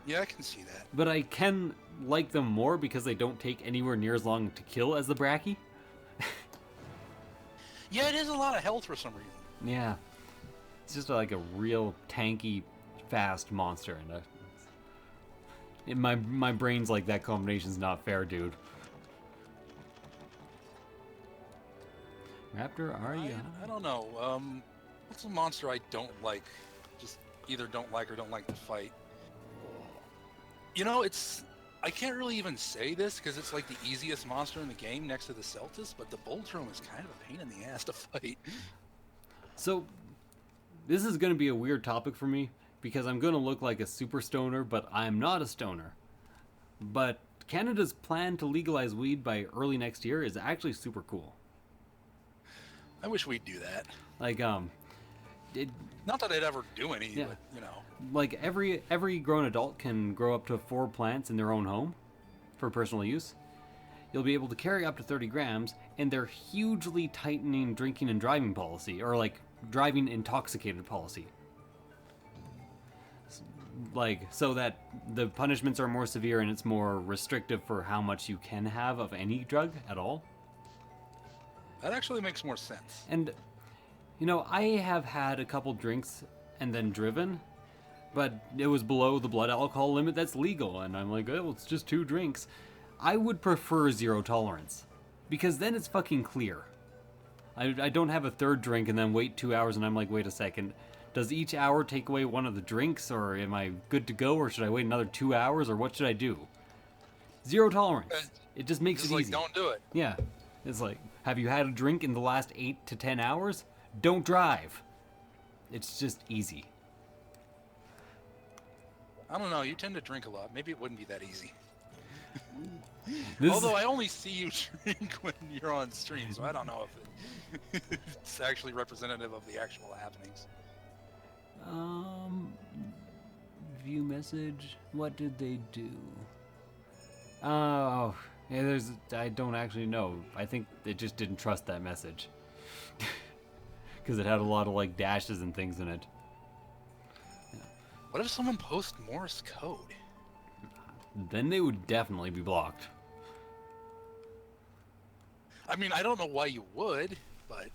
Yeah, I can see that. But I can like them more because they don't take anywhere near as long to kill as the Bracky. Yeah, it is a lot of health for some reason. Yeah. It's just like a real tanky, fast monster. And my brain's like, that combination's not fair, dude. Raptor, are you? I don't know. What's a monster I don't like? Just either don't like or don't like to fight. You know, I can't really even say this because it's like the easiest monster in the game next to the Celtis, but the Boltrum is kind of a pain in the ass to fight. So, this is going to be a weird topic for me because I'm going to look like a super stoner, but I'm not a stoner. But Canada's plan to legalize weed by early next year is actually super cool. I wish we'd do that. Like, not that I'd ever do any, yeah. But, you know. Like, every grown adult can grow up to 4 plants in their own home for personal use. You'll be able to carry up to 30 grams, and they're hugely tightening drinking and driving policy, or like driving intoxicated policy. Like, so that the punishments are more severe and it's more restrictive for how much you can have of any drug at all. That actually makes more sense. And, you know, I have had a couple drinks and then driven, but it was below the blood alcohol limit that's legal, and I'm like, oh, it's just 2 drinks. I would prefer 0 tolerance, because then it's fucking clear. I don't have a 3rd drink and then wait 2 hours and I'm like, wait a second, does each hour take away one of the drinks, or am I good to go, or should I wait another 2 hours, or what should I do? 0 tolerance. It just makes it easy. Don't do it. Yeah. It's like, have you had a drink in the last 8 to 10 hours? don't drive. It's just easy. I don't know. You tend to drink a lot. Maybe it wouldn't be that easy. This Although I only see you drink when you're on stream, so I don't know if it's actually representative of the actual happenings. View message. What did they do? Oh, yeah. I don't actually know. I think they just didn't trust that message because it had a lot of like dashes and things in it. What if someone posts Morse code? Then they would definitely be blocked. I mean, I don't know why you would, but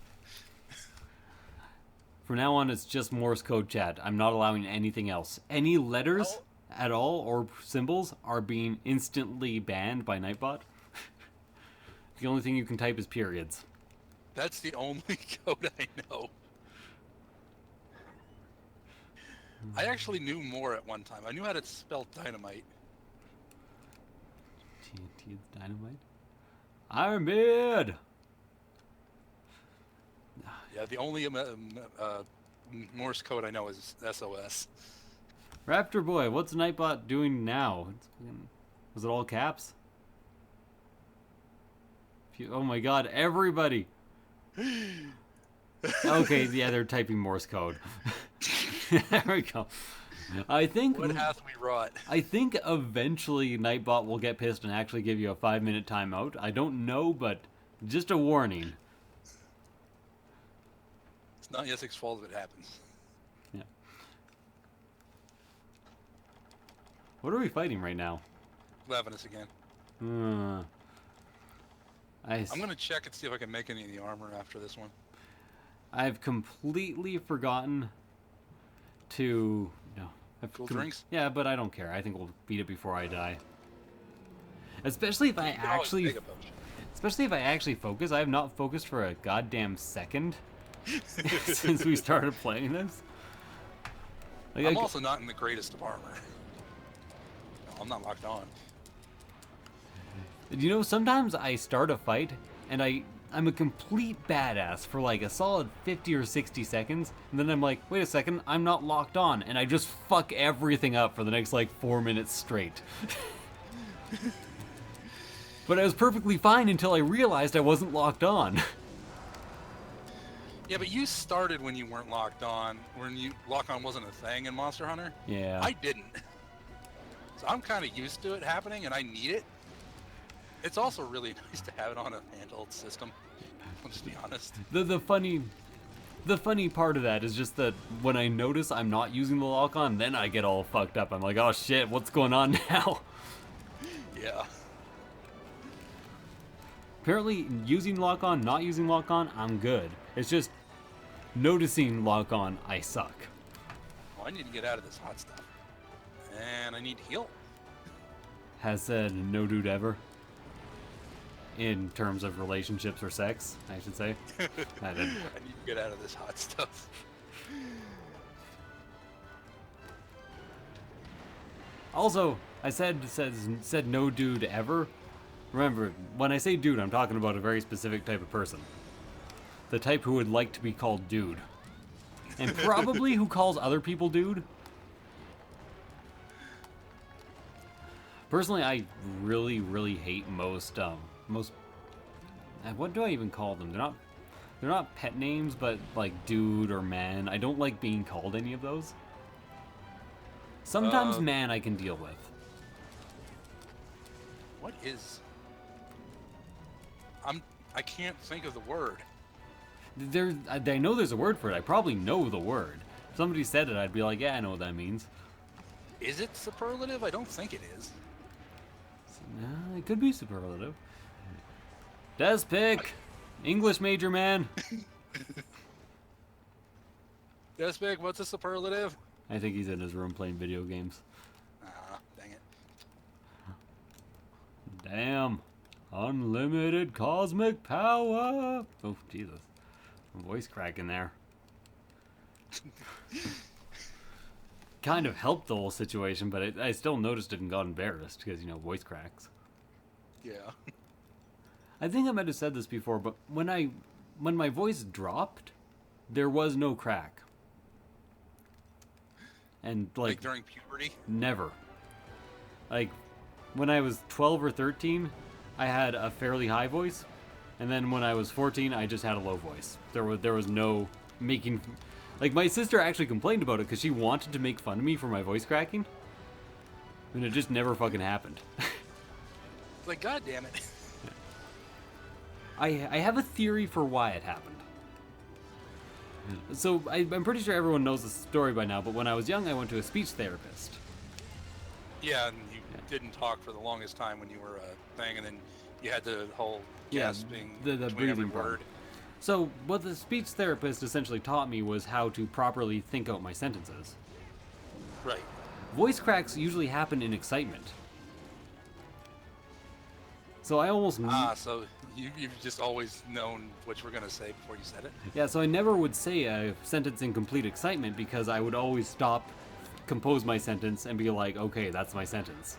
From now on, it's just Morse code chat. I'm not allowing anything else. Any letters at all or symbols are being instantly banned by Nightbot. The only thing you can type is periods. that's the only code I know. I actually knew more at one time. I knew how to spell dynamite. TNT is dynamite. Iron Beard! Yeah, the only Morse code I know is SOS. Raptor Boy, what's Nightbot doing now? Was it all caps? Oh my god, everybody! Okay, yeah, they're typing Morse code. There we go. I think What hath we wrought? I think eventually Nightbot will get pissed and actually give you a 5-minute timeout. I don't know, but just a warning. It's not Yesex's fault if it happens. Yeah. What are we fighting right now? Lavinus again. I'm gonna check and see if I can make any of the armor after this one. I've completely forgotten to... No. Cool drinks? Yeah, but I don't care. I think we'll beat it before I die. Especially if I actually... Especially if I actually focus. I have not focused for a goddamn second since we started playing this. Like, I'm also not in the greatest of armor. No, I'm not locked on. You know, sometimes I start a fight and I'm a complete badass for like a solid 50 or 60 seconds, and then I'm like, wait a second, I'm not locked on, and I just fuck everything up for the next like 4 minutes straight. But I was perfectly fine until I realized I wasn't locked on. Yeah, but you started when you weren't locked on, when lock on wasn't a thing in Monster Hunter. Yeah. I didn't. So I'm kind of used to it happening, and I need it. It's also really nice to have it on a handheld system. Let's be honest. The funny part of that is just that when I notice I'm not using the lock on, then I get all fucked up. I'm like, oh shit, what's going on now? Yeah. Apparently, using lock on, not using lock on, I'm good. It's just noticing lock on, I suck. Well, I need to get out of this hot stuff. And I need to heal. Has said no dude ever. In terms of relationships or sex, I should say. I need to get out of this hot stuff. Also, I said no dude ever. Remember, when I say dude, I'm talking about a very specific type of person. The type who would like to be called dude. And probably who calls other people dude. Personally, I really, really hate most, what do I even call them? They're not pet names, but like dude or man. I don't like being called any of those. Sometimes man I can deal with. What is... I can't think of the word. I know there's a word for it. I probably know the word. If somebody said it, I'd be like, yeah, I know what that means. Is it superlative? I don't think it is. No, it could be superlative. Despic! English major man! Despic, what's a superlative? I think he's in his room playing video games. Dang it. Damn. Unlimited cosmic power! Oh, Jesus. Voice crack in there. Kind of helped the whole situation, but I still noticed it and got embarrassed because, voice cracks. Yeah. I think I might have said this before, but when my voice dropped, there was no crack. And Like during puberty? never. Like, when I was 12 or 13, I had a fairly high voice, and then when I was 14, I just had a low voice. There was no making... Like, my sister actually complained about it because she wanted to make fun of me for my voice cracking, and it just never fucking happened. It's like, God damn it. I have a theory for why it happened. So, I'm pretty sure everyone knows the story by now, but when I was young, I went to a speech therapist. Yeah, and you didn't talk for the longest time when you were a thing, and then you had the whole gasping the between every breathing part. word. So, what the speech therapist essentially taught me was how to properly think out my sentences. Right. Voice cracks usually happen in excitement. So I almost... So you've just always known what you were going to say before you said it? Yeah, so I never would say a sentence in complete excitement because I would always stop, compose my sentence, and be like, okay, that's my sentence.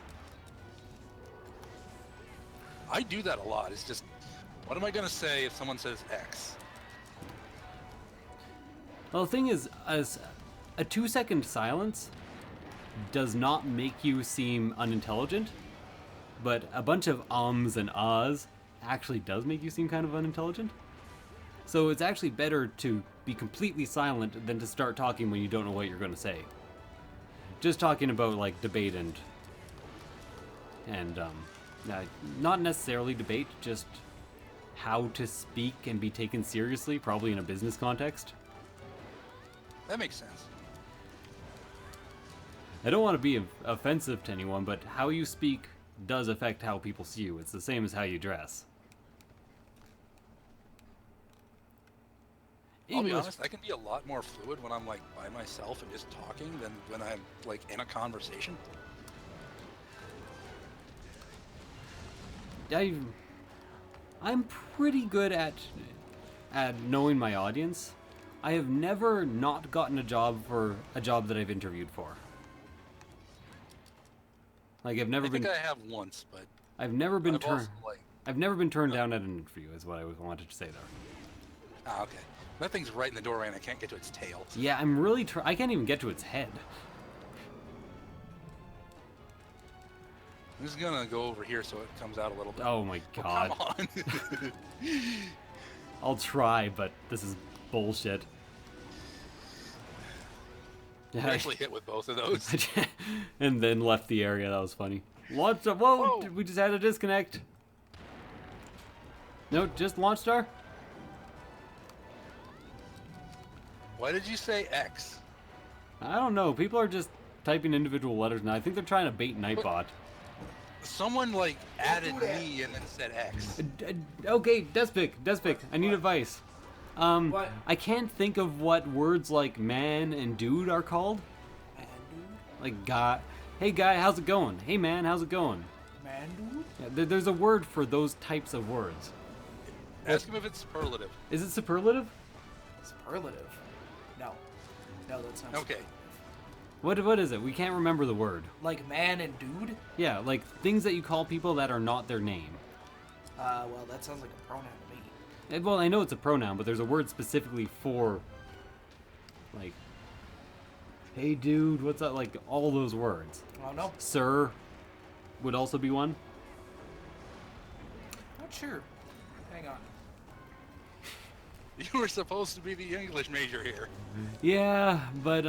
I do that a lot. It's just, what am I going to say if someone says X? Well, the thing is, as a 2-second silence does not make you seem unintelligent, but a bunch of ums and ahs actually does make you seem kind of unintelligent. So it's actually better to be completely silent than to start talking when you don't know what you're going to say. Just talking about, like, debate and not necessarily debate, just how to speak and be taken seriously, probably in a business context. That makes sense. I don't want to be offensive to anyone, but how you speak does affect how people see you. It's the same as how you dress. I'll be honest, I can be a lot more fluid when I'm, like, by myself and just talking than when I'm, like, in a conversation. I'm pretty good at knowing my audience. I have never not gotten a job for a job that I've interviewed for. Like, I've never been... I think I have once, but... I've never been turned... also, like... I've never been turned down at an interview, is what I wanted to say there. Ah, okay. That thing's right in the doorway and I can't get to its tail. Yeah, I'm really I can't even get to its head. I'm just gonna go over here so it comes out a little bit. Oh my god. Oh, come on. I'll try, but this is bullshit. I actually hit with both of those. And then left the area. That was funny. Launch star. Whoa! Whoa. We just had a disconnect. No, just launch star. Why did you say X? I don't know. People are just typing individual letters now. I think they're trying to bait Nightbot. Someone, like, added me and then said X. Okay, Despic, I need advice. What? I can't think of what words like man and dude are called. Man, dude? Like guy. Hey guy, how's it going? Hey man, how's it going? Man, dude? Yeah, there's a word for those types of words. Ask him if it's superlative. Is it superlative? Superlative. No. No, that's not Okay. superlative. What is it? We can't remember the word. Like man and dude? Yeah, like things that you call people that are not their name. Well, that sounds like a pronoun to me. Well, I know it's a pronoun, but there's a word specifically for, like, hey dude, what's up? Like, all those words. Oh, no. Sir would also be one. Not sure. Hang on. You were supposed to be the English major here. Yeah, but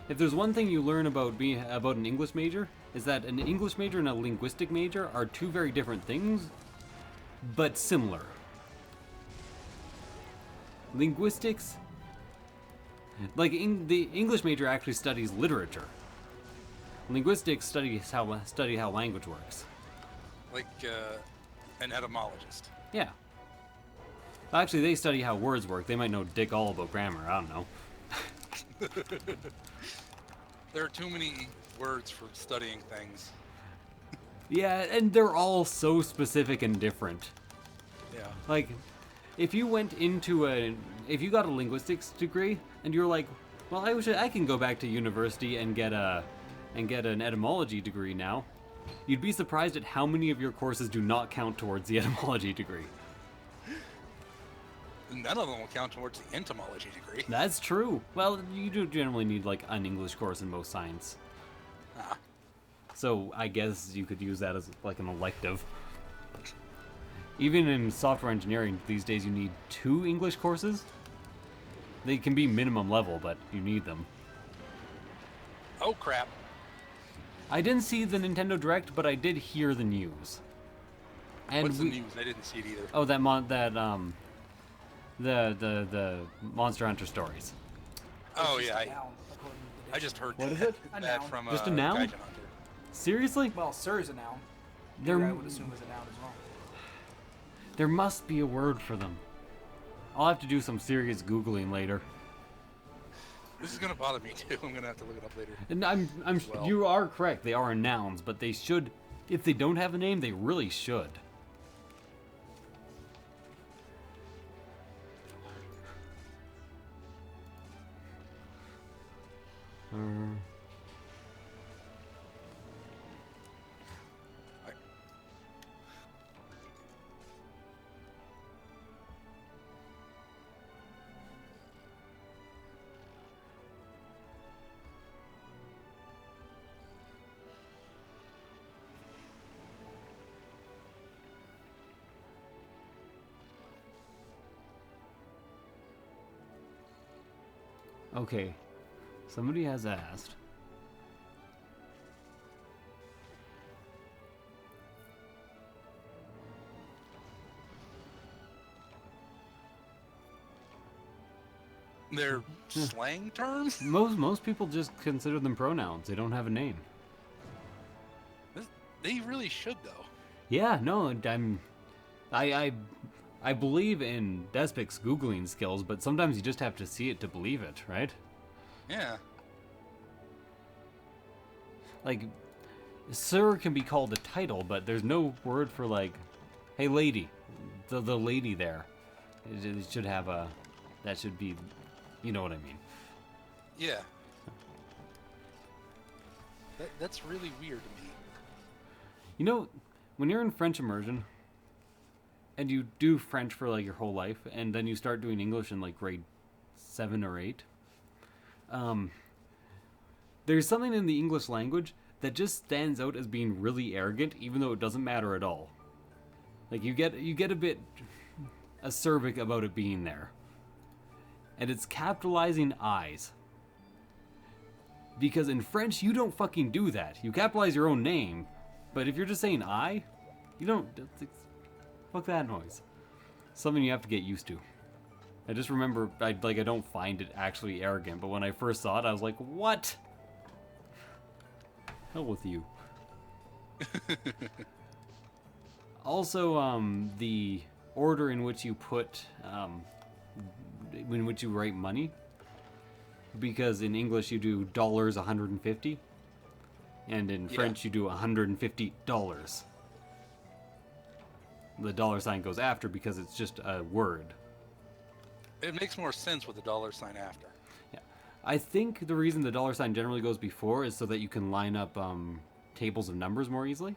if there's one thing you learn about an English major, is that an English major and a linguistic major are two very different things, but similar. Linguistics, like the English major actually studies literature. Linguistics study how language works. Like, an etymologist. Yeah. Actually, they study how words work. They might know dick all about grammar. I don't know. There are too many words for studying things. Yeah, and they're all so specific and different. Yeah. Like, if you went into if you got a linguistics degree and you're like, well, I can go back to university and get an etymology degree now, you'd be surprised at how many of your courses do not count towards the etymology degree. None of them will count towards the entomology degree. That's true. Well, you do generally need like an English course in most science. Ah, So I guess you could use that as like an elective. Even in software engineering these days, you need 2 English courses. They can be minimum level, but you need them. oh crap! I didn't see the Nintendo Direct, but I did hear the news. And What's the news? I didn't see it either. Oh, the Monster Hunter stories. Oh It's yeah, just a noun, according to the I just heard What that, is it? A that noun. from Just a noun? Gaijin Hunter. Seriously? Well, sir is a noun. There, I would assume is a noun as well. there must be a word for them. I'll have to do some serious Googling later. This is gonna bother me too. I'm gonna have to look it up later. And Well. you are correct. They are nouns, but they should, if they don't have a name, they really should. Okay, somebody has asked. They're slang terms. Most people just consider them pronouns. They don't have a name. They really should though. Yeah, no, I believe in Despic's Googling skills, but sometimes you just have to see it to believe it, right? Yeah. Like, sir can be called a title, but there's no word for like, hey lady, the lady there. It should have a, that should be, you know what I mean. Yeah. That's really weird to me. You know, when you're in French immersion, and you do French for like your whole life, and then you start doing English in like grade 7 or 8, there's something in the English language that just stands out as being really arrogant, even though it doesn't matter at all. Like you get a bit acerbic about it being there, and it's capitalizing I's. Because in French, you don't fucking do that. You capitalize your own name, but if you're just saying I, you don't. Fuck that noise. Something you have to get used to. I just remember, I don't find it actually arrogant, but when I first saw it, I was like, what? Hell with you. Also, the order in which you put, in which you write money, because in English you do dollars 150, and in French you do $150. The dollar sign goes after because it's just a word. It makes more sense with the dollar sign after. Yeah, I think the reason the dollar sign generally goes before is so that you can line up tables of numbers more easily.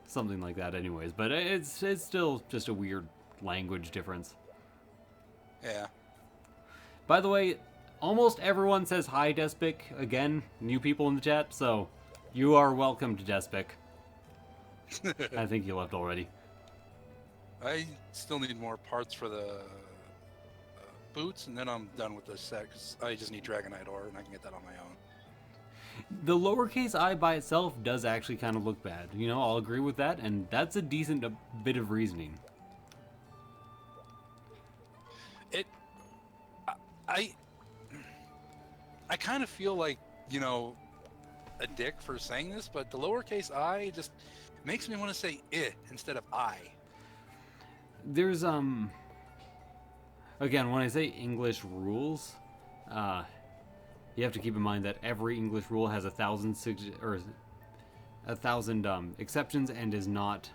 Something like that, anyways. But it's still just a weird language difference. Yeah. By the way, almost everyone says hi, Despic. Again, new people in the chat, so you are welcome to Despic. I think you left already. I still need more parts for the boots, and then I'm done with this set, 'cause I just need Dragonite ore, and I can get that on my own. The lowercase I by itself does actually kind of look bad. You know, I'll agree with that, and that's a decent bit of reasoning. I kind of feel like, you know, a dick for saying this, but the lowercase I just makes me want to say it instead of I. There's again, when I say English rules, you have to keep in mind that every English rule has 1,000 exceptions and is not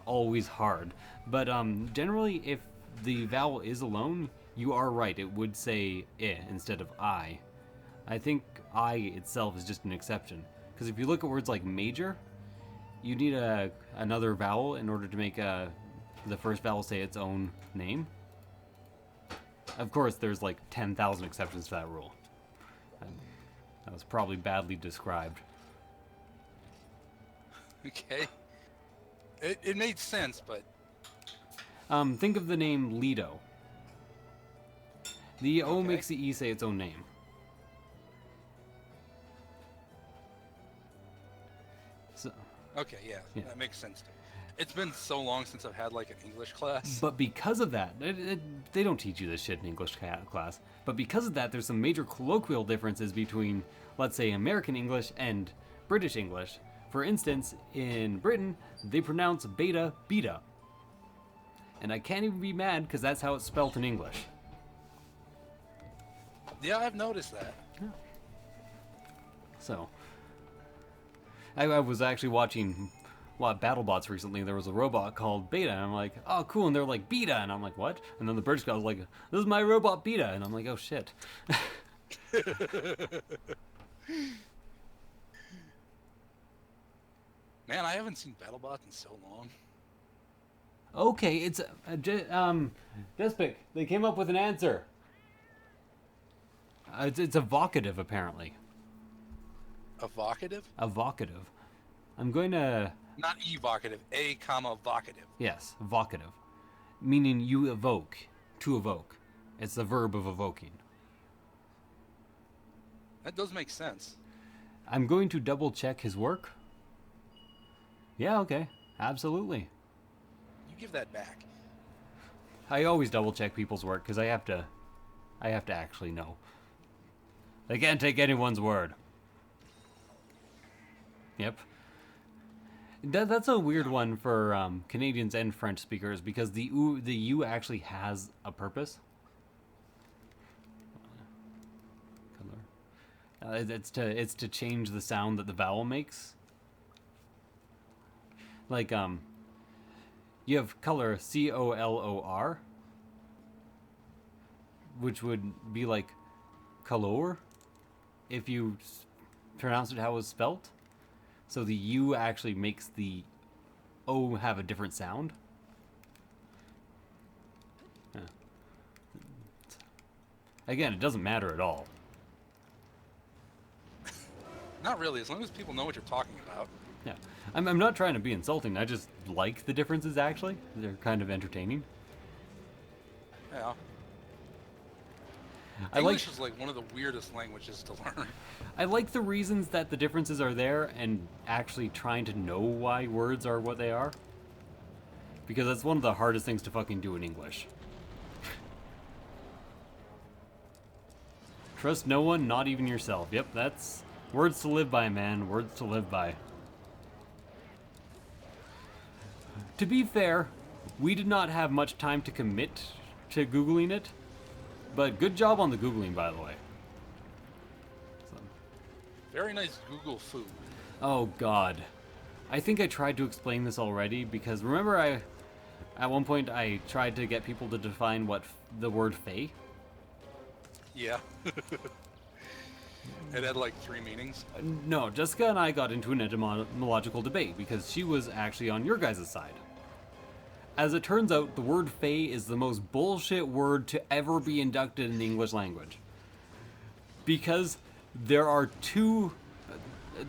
always hard. But generally, if the vowel is alone, you are right. It would say I instead of I. I think I itself is just an exception. Because if you look at words like major, you need another vowel in order to make the first vowel say its own name. Of course, there's like 10,000 exceptions to that rule. That was probably badly described. Okay. It made sense, but... Think of the name Lido. The O Okay. makes the E say its own name. So, Okay, yeah, Yeah. that makes sense to me. It's been so long since I've had like an English class. but because of that, they don't teach you this shit in English class. But because of that, there's some major colloquial differences between, let's say, American English and British English. For instance, in Britain, they pronounce beta, beta. And I can't even be mad because that's how it's spelt in English. Yeah, I've noticed that. So, I was actually watching BattleBots recently. There was a robot called Beta, and I'm like, oh, cool. And they're like, Beta, and I'm like, what? And then the British guy was like, this is my robot Beta, and I'm like, oh shit. Man, I haven't seen BattleBots in so long. Okay, it's Despic. They came up with an answer. It's evocative, apparently. Evocative? Evocative. I'm going to... Not evocative, vocative. Yes, evocative. Meaning you evoke. To evoke. It's the verb of evoking. That does make sense. I'm going to double check his work. Yeah, okay. Absolutely. You give that back. I always double check people's work because I have to actually know. They can't take anyone's word. Yep. That's a weird one for Canadians and French speakers because the U actually has a purpose. Color. It's to change the sound that the vowel makes. Like you have color COLOR, which would be like color if you pronounce it how it was spelt. So the U actually makes the O have a different sound. Yeah. Again, it doesn't matter at all. Not really, as long as people know what you're talking about. Yeah. I'm not trying to be insulting. I just like the differences, actually. They're kind of entertaining. Yeah. English is like one of the weirdest languages to learn. I like the reasons that the differences are there and actually trying to know why words are what they are. Because that's one of the hardest things to fucking do in English. Trust no one, not even yourself. Yep, that's words to live by, man. Words to live by. To be fair, we did not have much time to commit to Googling it. But good job on the Googling, by the way. So. Very nice Google food. Oh, God. I think I tried to explain this already, because remember at one point I tried to get people to define what the word fae? Yeah. It had like 3 meanings. No, Jessica and I got into an etymological debate, because she was actually on your guys' side. As it turns out, the word fae is the most bullshit word to ever be inducted in the English language. Because there are two...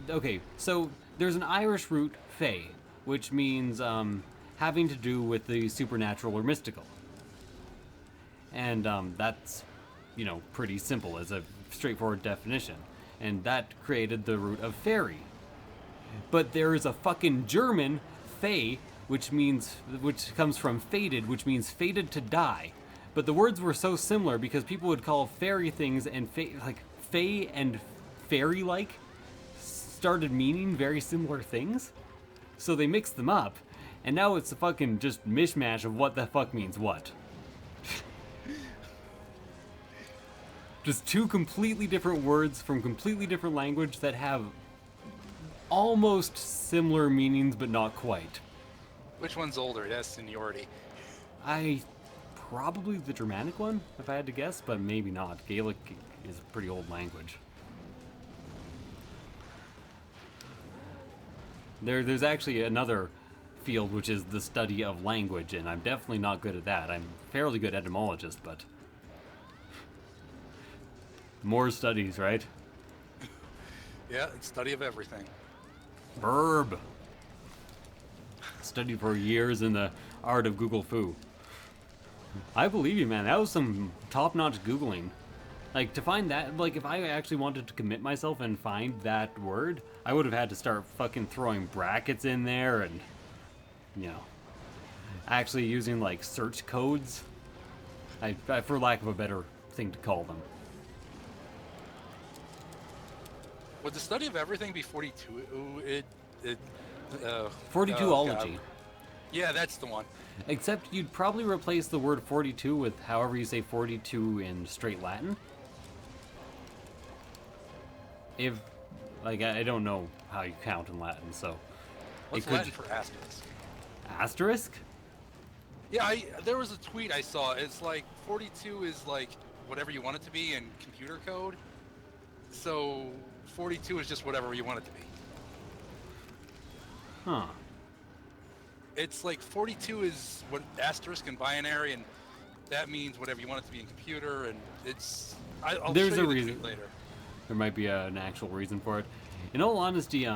Okay, so there's an Irish root, fae, which means having to do with the supernatural or mystical. And that's, you know, pretty simple as a straightforward definition. And that created the root of fairy. But there is a fucking German, fae, which comes from fated, which means fated to die. But the words were so similar because people would call fairy things and fae and fairy-like started meaning very similar things. So they mixed them up, and now it's a fucking just mishmash of what the fuck means what. Just two completely different words from completely different language that have almost similar meanings, but not quite. Which one's older? It has seniority. Probably the Germanic one, if I had to guess, but maybe not. Gaelic is a pretty old language. There's actually another field which is the study of language, and I'm definitely not good at that. I'm fairly good etymologist, but more studies, right? Yeah, it's study of everything. Verb. Studied for years in the art of Google Foo. I believe you, man. That was some top-notch Googling. Like, to find that, like, if I actually wanted to commit myself and find that word, I would have had to start fucking throwing brackets in there and, you know, actually using, like, search codes. For lack of a better thing to call them. Would the study of everything be 42? 42ology. Yeah, that's the one. Except you'd probably replace the word 42 with however you say 42 in straight Latin. If, like, I don't know how you count in Latin, so. What's Latin for asterisk? Asterisk? Yeah, there was a tweet I saw. It's like 42 is like whatever you want it to be in computer code. So 42 is just whatever you want it to be. Huh. It's like 42 is what asterisk and binary, and that means whatever you want it to be in computer, and it's. I'll There's show a you the reason tweet later. There might be an actual reason for it. In all honesty,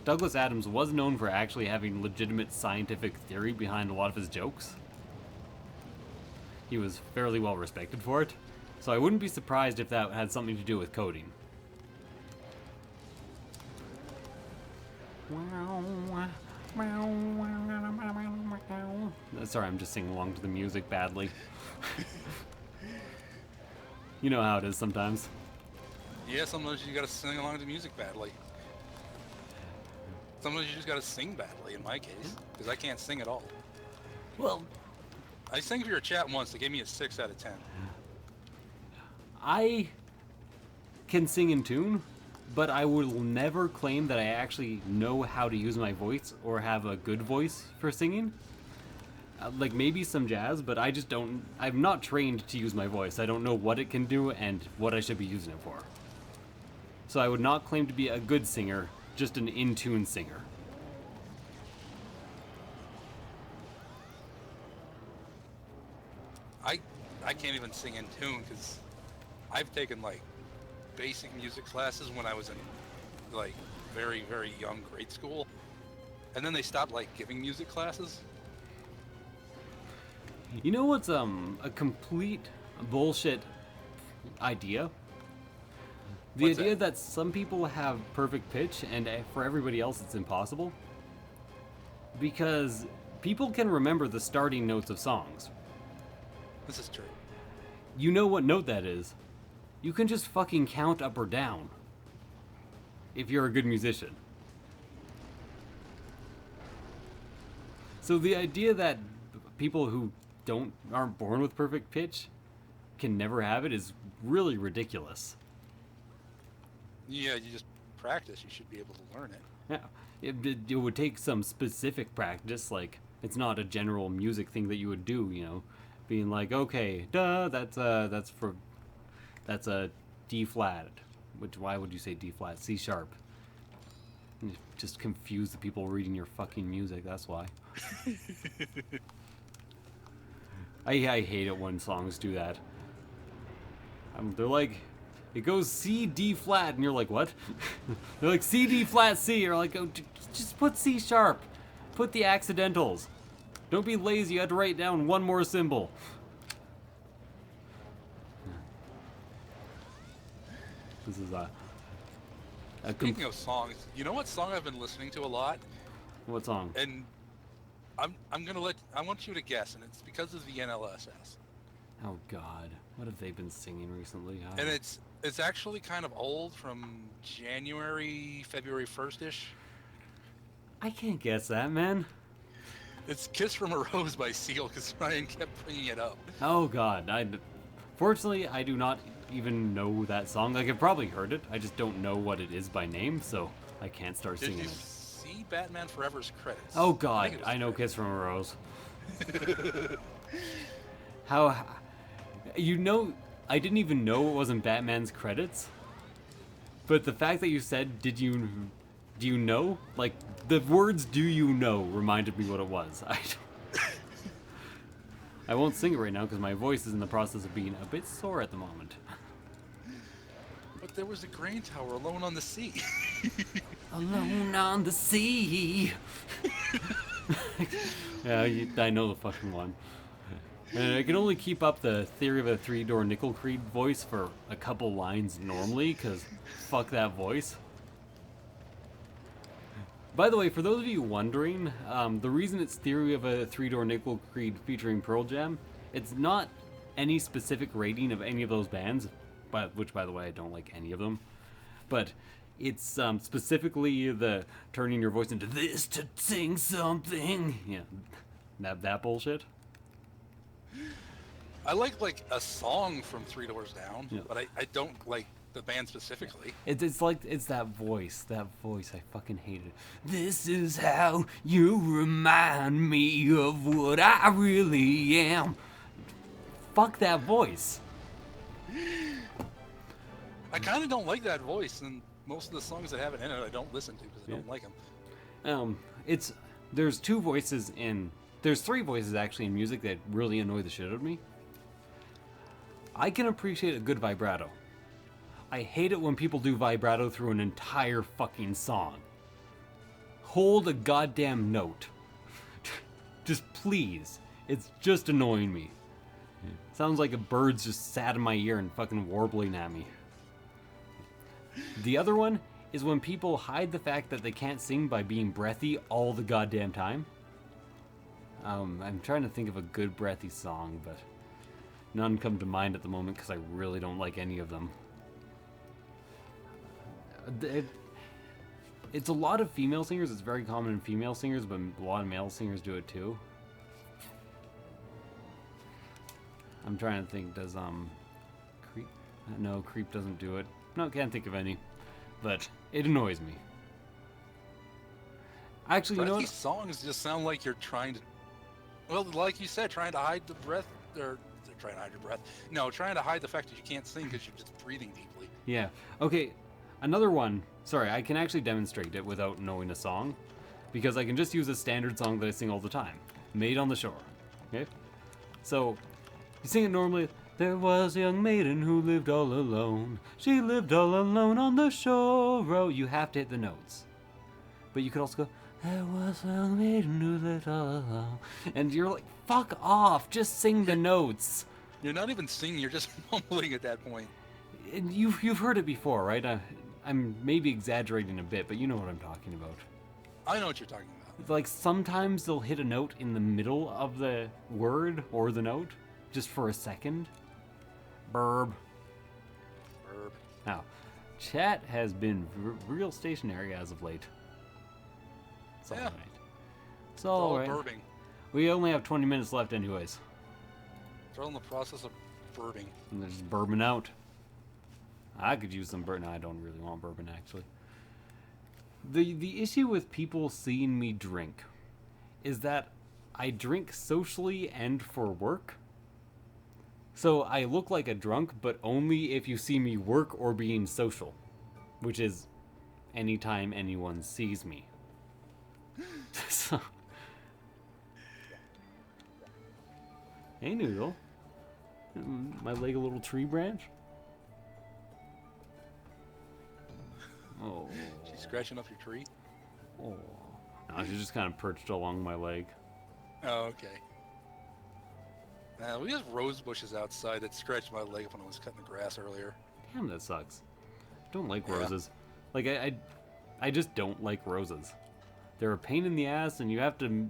Douglas Adams was known for actually having legitimate scientific theory behind a lot of his jokes. He was fairly well respected for it, so I wouldn't be surprised if that had something to do with coding. Sorry, I'm just singing along to the music badly. You know how it is sometimes. Yeah, sometimes you gotta sing along to music badly. Sometimes you just gotta sing badly, in my case, because I can't sing at all. Well, I sang for your chat once. They gave me a 6 out of 10. I can sing in tune, but I will never claim that I actually know how to use my voice or have a good voice for singing. Like maybe some jazz, but I just don't. I'm not trained to use my voice. I don't know what it can do and what I should be using it for. So I would not claim to be a good singer, just an in-tune singer. I can't even sing in tune because I've taken like basic music classes when I was in like very, very young grade school, and then they stopped like giving music classes. You know what's a complete bullshit idea? The What's idea that? that some people have perfect pitch and for everybody else it's impossible. Because people can remember the starting notes of songs. This is true. You know what note that is. You can just fucking count up or down. If you're a good musician. So the idea that people who aren't born with perfect pitch can never have it is really ridiculous. Yeah, you just practice. You should be able to learn it. Yeah, it would take some specific practice. Like it's not a general music thing that you would do. You know, being like, okay, that's a D flat. Why would you say D flat? C sharp. You just confuse the people reading your fucking music. That's why. I hate it when songs do that. They're like, it goes C, D flat, and you're like, what? They're like, C, D flat, C. You're like, oh, just put C sharp. Put the accidentals. Don't be lazy, you had to write down one more symbol. This is Speaking of songs, you know what song I've been listening to a lot? What song? And I want you to guess, and it's because of the NLSS. Oh God, what have they been singing recently? And it's actually kind of old, from February 1st-ish. I can't guess that, man. It's Kiss from a Rose by Seal, because Ryan kept bringing it up. Oh God, fortunately I do not even know that song. Like I've probably heard it, I just don't know what it is by name, so I can't start Did singing you it. see Batman Forever's credits? Oh God, think it was I know credits. Kiss from a Rose. How, you know, I didn't even know it wasn't Batman's credits. But the fact that you said, Do you know? Like, the words "do you know" reminded me what it was. I won't sing it right now because my voice is in the process of being a bit sore at the moment. But there was a grain tower alone on the sea. Alone on the sea. Yeah, I know the fucking one. And I can only keep up the Theory of a Three-Door Nickel Creed voice for a couple lines normally, because fuck that voice. By the way, for those of you wondering, the reason it's Theory of a Three-Door Nickel Creed featuring Pearl Jam, it's not any specific rating of any of those bands, which, by the way, I don't like any of them, but it's specifically the turning your voice into this to sing something. Yeah, that bullshit. I like a song from Three Doors Down, Yeah. but I don't like the band specifically. It's that voice. I fucking hate it. This is how you remind me of what I really am. Fuck that voice. I kind of don't like that voice, and most of the songs that have it in it I don't listen to because I don't like them. There's three voices actually in music that really annoy the shit out of me. I can appreciate a good vibrato. I hate it when people do vibrato through an entire fucking song. Hold a goddamn note. Just please. It's just annoying me. Sounds like a bird's just sat in my ear and fucking warbling at me. The other one is when people hide the fact that they can't sing by being breathy all the goddamn time. I'm trying to think of a good breathy song, but none come to mind at the moment because I really don't like any of them. It's a lot of female singers. It's very common in female singers, but a lot of male singers do it too. I'm trying to think. Does Creep? No, Creep doesn't do it. No, can't think of any. But it annoys me. Actually, you know Breathy what? songs just sound like you're trying to, well, like you said, trying to hide the breath, or trying to hide your breath. No, trying to hide the fact that you can't sing because you're just breathing deeply. Yeah. Okay. Another one. Sorry, I can actually demonstrate it without knowing a song, because I can just use a standard song that I sing all the time. Made on the Shore. Okay? So, you sing it normally. There was a young maiden who lived all alone. She lived all alone on the shore. Oh, you have to hit the notes. But you could also go, there was a young maiden who lived all alone. And you're like, fuck off. Just sing the notes. You're not even singing, you're just mumbling at that point. And you've heard it before, right? I'm maybe exaggerating a bit, but you know what I'm talking about. I know what you're talking about. Like, sometimes they'll hit a note in the middle of the word or the note, just for a second. Burb. Verb. Now, chat has been real stationary as of late. It's all Yeah. right. It's It's all all right. verbing. We only have 20 minutes left anyways. It's all in the process of verbing. And there's bourbon out. I could use some bourbon. No, I don't really want bourbon, actually. The issue with people seeing me drink is that I drink socially and for work. So I look like a drunk, but only if you see me work or being social, which is anytime anyone sees me. So, hey, Noodle. My leg a little tree branch? Oh. She's scratching up your tree? Oh. No, she's just kind of perched along my leg. Oh, okay. We have rose bushes outside that scratched my leg when I was cutting the grass earlier. Damn, that sucks. Don't like Yeah. roses. Like, I just don't like roses. They're a pain in the ass, and you have to...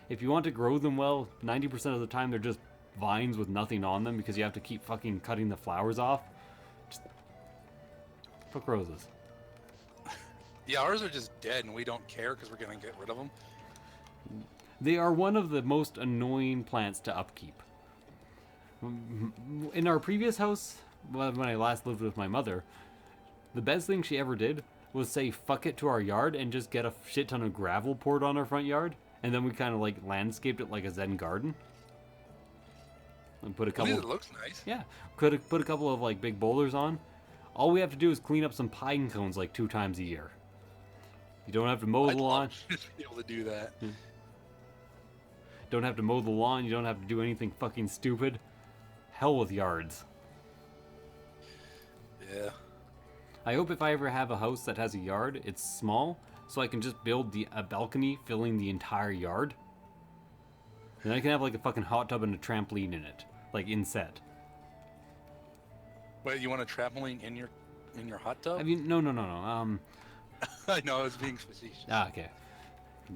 If you want to grow them well, 90% of the time they're just vines with nothing on them because you have to keep fucking cutting the flowers off. Just... Fuck roses. Yeah, ours are just dead and we don't care because we're going to get rid of them. They are one of the most annoying plants to upkeep. In our previous house, when I last lived with my mother, the best thing she ever did was say fuck it to our yard and just get a shit ton of gravel poured on our front yard, and then we kind of like landscaped it like a Zen garden. And put a At least couple... it looks nice. Yeah, put a couple of like big boulders on. All we have to do is clean up some pine cones like 2 times a year. You don't have to mow I'd the lawn. love to be able to do that. Don't have to mow the lawn. You don't have to do anything fucking stupid. Hell with yards. Yeah. I hope if I ever have a house that has a yard, it's small, so I can just build a balcony filling the entire yard. And I can have like a fucking hot tub and a trampoline in it, like inset. Wait, you want a trampoline in your hot tub? I mean, no. I know, I was being facetious. Okay,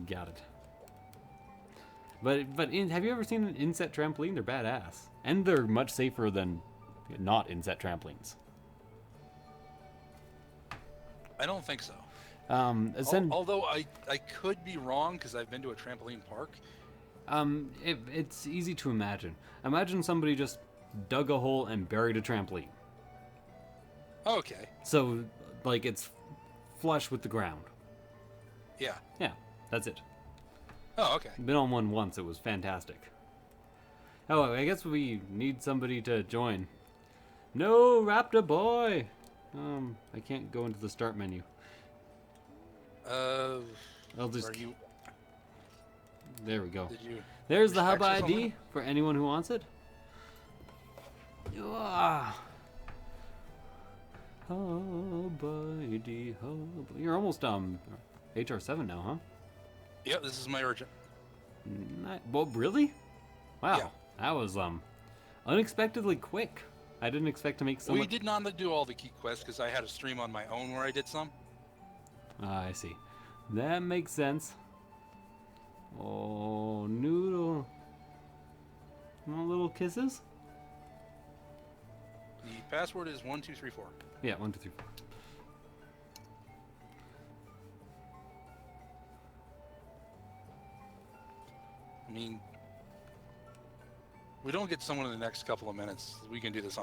got it. But have you ever seen an inset trampoline? They're badass, and they're much safer than not inset trampolines. I don't think so. Although Although I could be wrong because I've been to a trampoline park. it's easy to imagine. Imagine somebody just dug a hole and buried a trampoline. Okay. So, like, it's flush with the ground. Yeah. Yeah, that's it. Oh, okay. Been on one once. It was fantastic. Oh, I guess we need somebody to join. No, Raptor boy. I can't go into the start menu. I'll just. Are you? There we go. Did you? There's the hub Restrictions on ID that? for anyone who wants it. Ah. Hub ID, hub. You're almost HR7 now, huh? Yep. This is my urgent. Well, really? Wow. Yeah. That was unexpectedly quick. I didn't expect to make so We much. did not do all the key quests because I had a stream on my own where I did some. Ah, I see. That makes sense. Oh, Noodle. Want little kisses? The password is 1234. Yeah, 1, 2, 3, 4. I mean, we don't get someone in the next couple of minutes. We can do this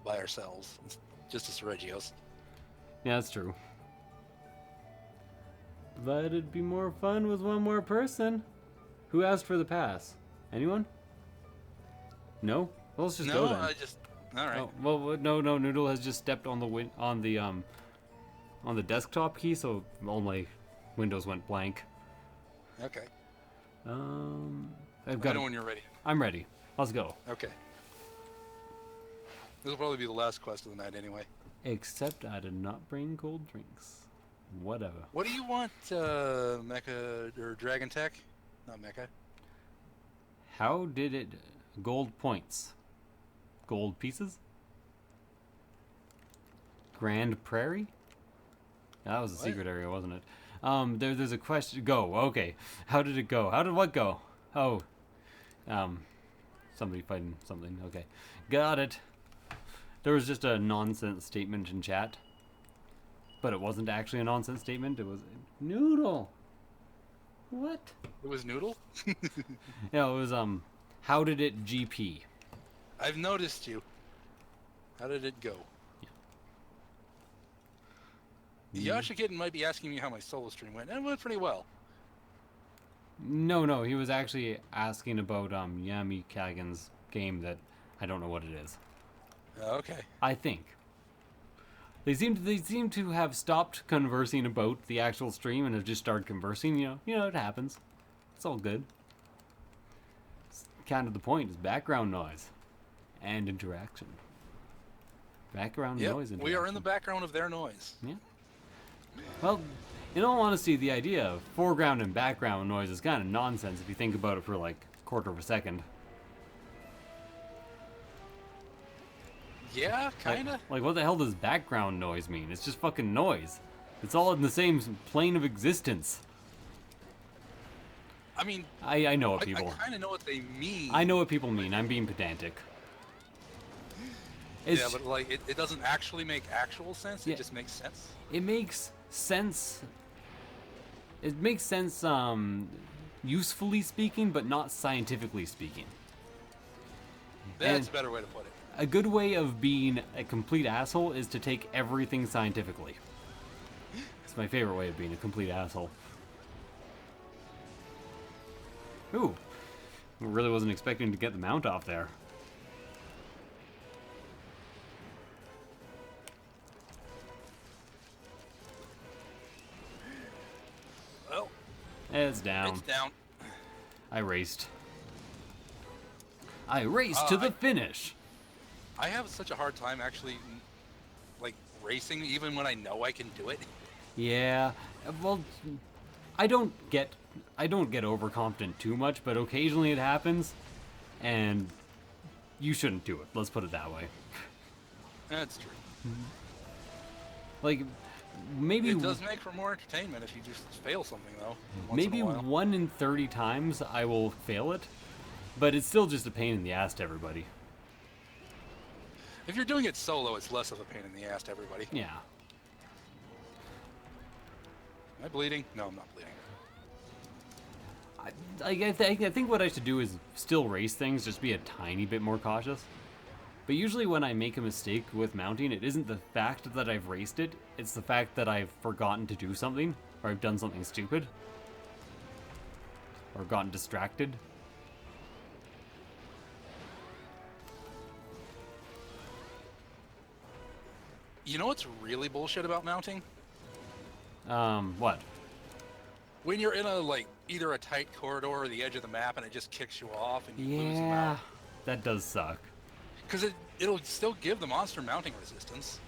by ourselves. It's just as Regios. Yeah, that's true. But it'd be more fun with one more person. Who asked for the pass? Anyone? No? Well, let's just go No, then. I just. All right. Oh, well, no. Noodle has just stepped on the desktop key, so all my windows went blank. Okay. I've I got. know when you're ready. I'm ready. Let's go. Okay. This will probably be the last quest of the night anyway. Except I did not bring cold drinks. Whatever. What do you want, Mecha or Dragon Tech? Not Mecha. How did it? Gold points. Gold pieces? Grand Prairie? That was a What? secret area, wasn't it? There's a question. Go. Okay. How did it go? How did what go? Oh. Somebody fighting something. Okay. Got it. There was just a nonsense statement in chat. But it wasn't actually a nonsense statement. It was Noodle. What? It was Noodle? Yeah, it was how did it GP? I've noticed you. How did it go? Yasha Kitten might be asking me how my solo stream went. And it went pretty well. No, he was actually asking about Yami Kagan's game that I don't know what it is. Okay. I think. They seem to have stopped conversing about the actual stream and have just started conversing, you know, it happens. It's all good. It's kind of the point is background noise and interaction. Background noise Yep, interaction. we are in the background of their noise. Yeah. Well, in all honesty, the idea of foreground and background noise is kind of nonsense if you think about it for like a quarter of a second. Yeah, kinda. Like, what the hell does background noise mean? It's just fucking noise. It's all in the same plane of existence. I mean, I know what I people... kind of know what they mean. I know what people mean. I'm being pedantic. It's, Yeah, but like, it doesn't actually make actual sense. Yeah. It just makes sense. It makes sense. It makes sense, usefully speaking, but not scientifically speaking. That's And- a better way to put it. A good way of being a complete asshole is to take everything scientifically. It's my favorite way of being a complete asshole. Ooh. Really wasn't expecting to get the mount off there. It's down. It's down. I raced. I raced to the finish. I have such a hard time actually, like, racing even when I know I can do it. Yeah. Well, I don't get overconfident too much, but occasionally it happens, and you shouldn't do it. Let's put it that way. That's true. Like, maybe It does make for more entertainment if you just fail something, though. Once maybe in a while. 1 in 30 times I will fail it, but it's still just a pain in the ass to everybody. If you're doing it solo, it's less of a pain in the ass to everybody. Yeah. Am I bleeding? No, I'm not bleeding. I think what I should do is still race things, just be a tiny bit more cautious. But usually when I make a mistake with mounting, it isn't the fact that I've raced it, it's the fact that I've forgotten to do something, or I've done something stupid, or gotten distracted. You know what's really bullshit about mounting? What? When you're in a, like, either a tight corridor or the edge of the map and it just kicks you off and you lose the Yeah, mount. that does suck. Because it'll still give the monster mounting resistance.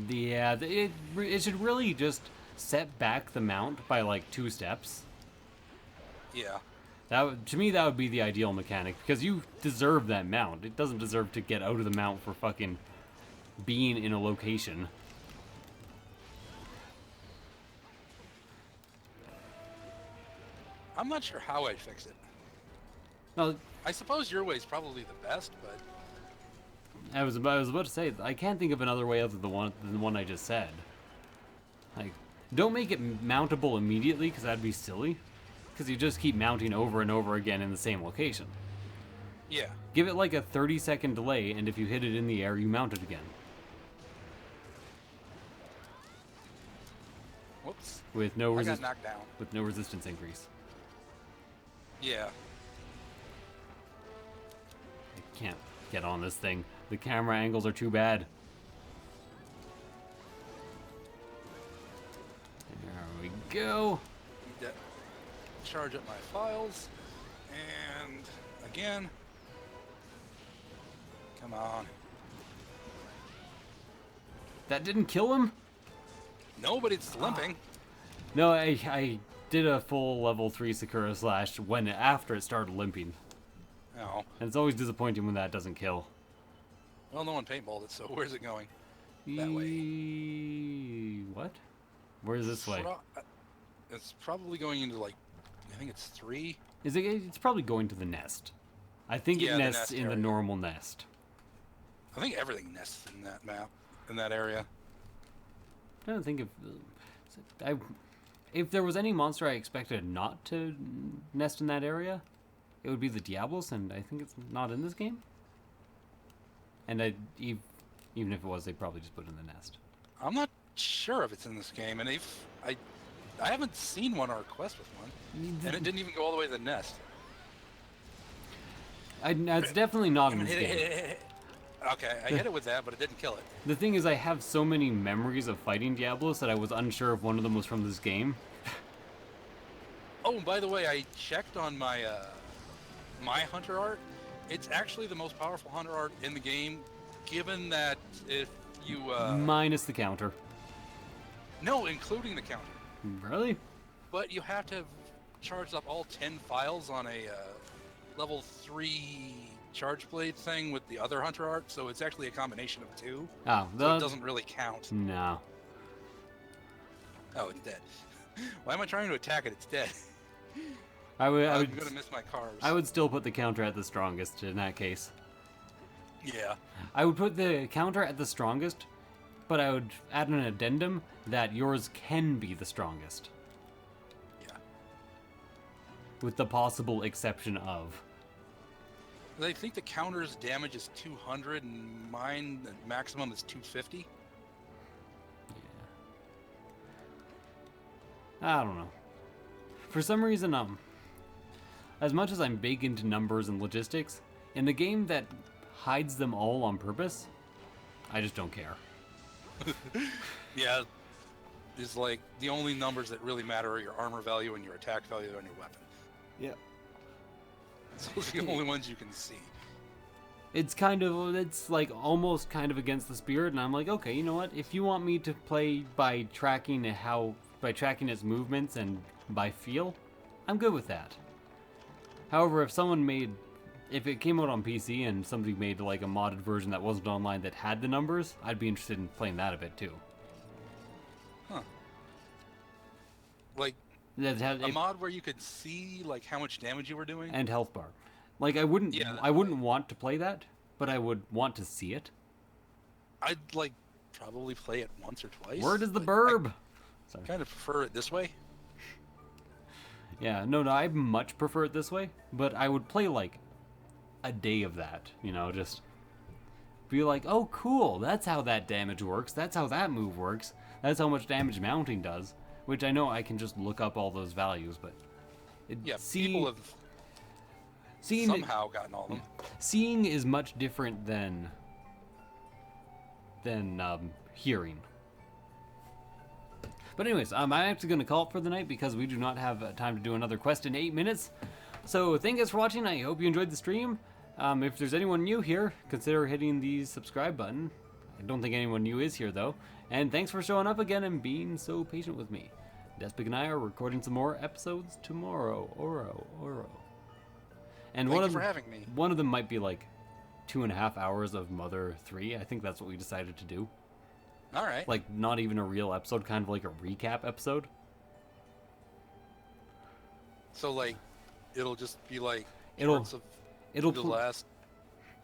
Yeah, it should really just set back the mount by like 2 steps. Yeah. To me, that would be the ideal mechanic, because you deserve that mount. It doesn't deserve to get out of the mount for fucking being in a location. I'm not sure how I'd fix it. Well, I suppose your way is probably the best, but I was about to say, I can't think of another way other than the one I just said. Like, don't make it mountable immediately, because that'd be silly. Because you just keep mounting over and over again in the same location. yeah. Give it like a 30-second delay, and if you hit it in the air, you mount it again. Whoops. With no I got knocked down. with no resistance increase. Yeah. I can't get on this thing. The camera angles are too bad. There we go. Need to charge up my files. And again. Come on. That didn't kill him? No, but it's limping. No, I did a full level 3 Sakura slash after it started limping. Oh. And it's always disappointing when that doesn't kill. Well, no one paintballed it, so where's it going? That way. What? Where's this way? It's probably going into, like, I think it's 3. It's probably going to the nest. I think Yeah, it the nests nest in the area. normal nest. I think everything nests in that map, in that area. I don't think if there was any monster I expected not to nest in that area, it would be the Diablos, and I think it's not in this game. And even if it was, they'd probably just put it in the nest. I'm not sure if it's in this game, and I haven't seen one or a quest with one, and it didn't even go all the way to the nest. It's definitely not in I this mean, game. Okay, I hit it with that, but it didn't kill it. The thing is, I have so many memories of fighting Diablos that I was unsure if one of them was from this game. Oh, and by the way, I checked on my my hunter art. It's actually the most powerful hunter art in the game, given that if you Minus the counter. no, including the counter. Really? But you have to have charged up all 10 files on a level 3 charge blade thing with the other hunter art, so it's actually a combination of 2. Oh, So it doesn't really count. No. Oh, it's dead. Why am I trying to attack it? It's dead. I would I'm gonna miss my cars. I would still put the counter at the strongest in that case. Yeah. I would put the counter at the strongest, but I would add an addendum that yours can be the strongest. Yeah. With the possible exception of. I think the counter's damage is 200, and mine, the maximum is 250. I don't know. For some reason, as much as I'm big into numbers and logistics, in the game that hides them all on purpose, I just don't care. Yeah. is like the only numbers that really matter are your armor value and your attack value on your weapon. Yeah. Those are the only ones you can see. It's like almost kind of against the spirit, and I'm like, okay, you know what? If you want me to play by tracking its movements and by feel, I'm good with that. However, if it came out on PC and somebody made like a modded version that wasn't online that had the numbers, I'd be interested in playing that a bit too. Huh. Like a mod where you could see like how much damage you were doing and health bar. Like I wouldn't want to play that, but I would want to see it. I'd like probably play it once or twice. Word is the burb. I kind of prefer it this way. Yeah, no, I much prefer it this way, but I would play like a day of that, just be like, oh cool, that's how that damage works, that's how that move works, that's how much damage mounting does, which I know I can just look up all those values, but people have somehow gotten all of them. Seeing is much different than hearing. But anyways, I'm actually going to call it for the night because we do not have time to do another quest in 8 minutes. So thank you guys for watching. I hope you enjoyed the stream. If there's anyone new here, consider hitting the subscribe button. I don't think anyone new is here though. And thanks for showing up again and being so patient with me. Despig and I are recording some more episodes tomorrow. Oro. And Thank you for having me. One of them might be like 2.5 hours of Mother 3. I think that's what we decided to do. All right. Like, not even a real episode, kind of like a recap episode. So, like, it'll just be like it'll the last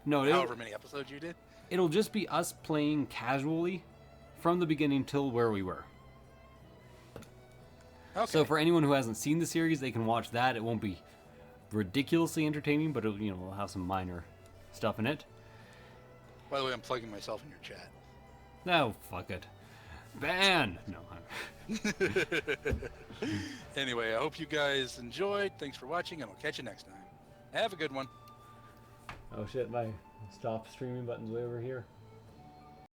however many episodes you did? It'll just be us playing casually from the beginning till where we were. Okay. So for anyone who hasn't seen the series, they can watch that. It won't be ridiculously entertaining, but it'll have some minor stuff in it. By the way, I'm plugging myself in your chat. No, fuck it. Ban! No. Anyway, I hope you guys enjoyed. Thanks for watching, and I'll catch you next time. Have a good one. Oh shit, my stop streaming button's way over here.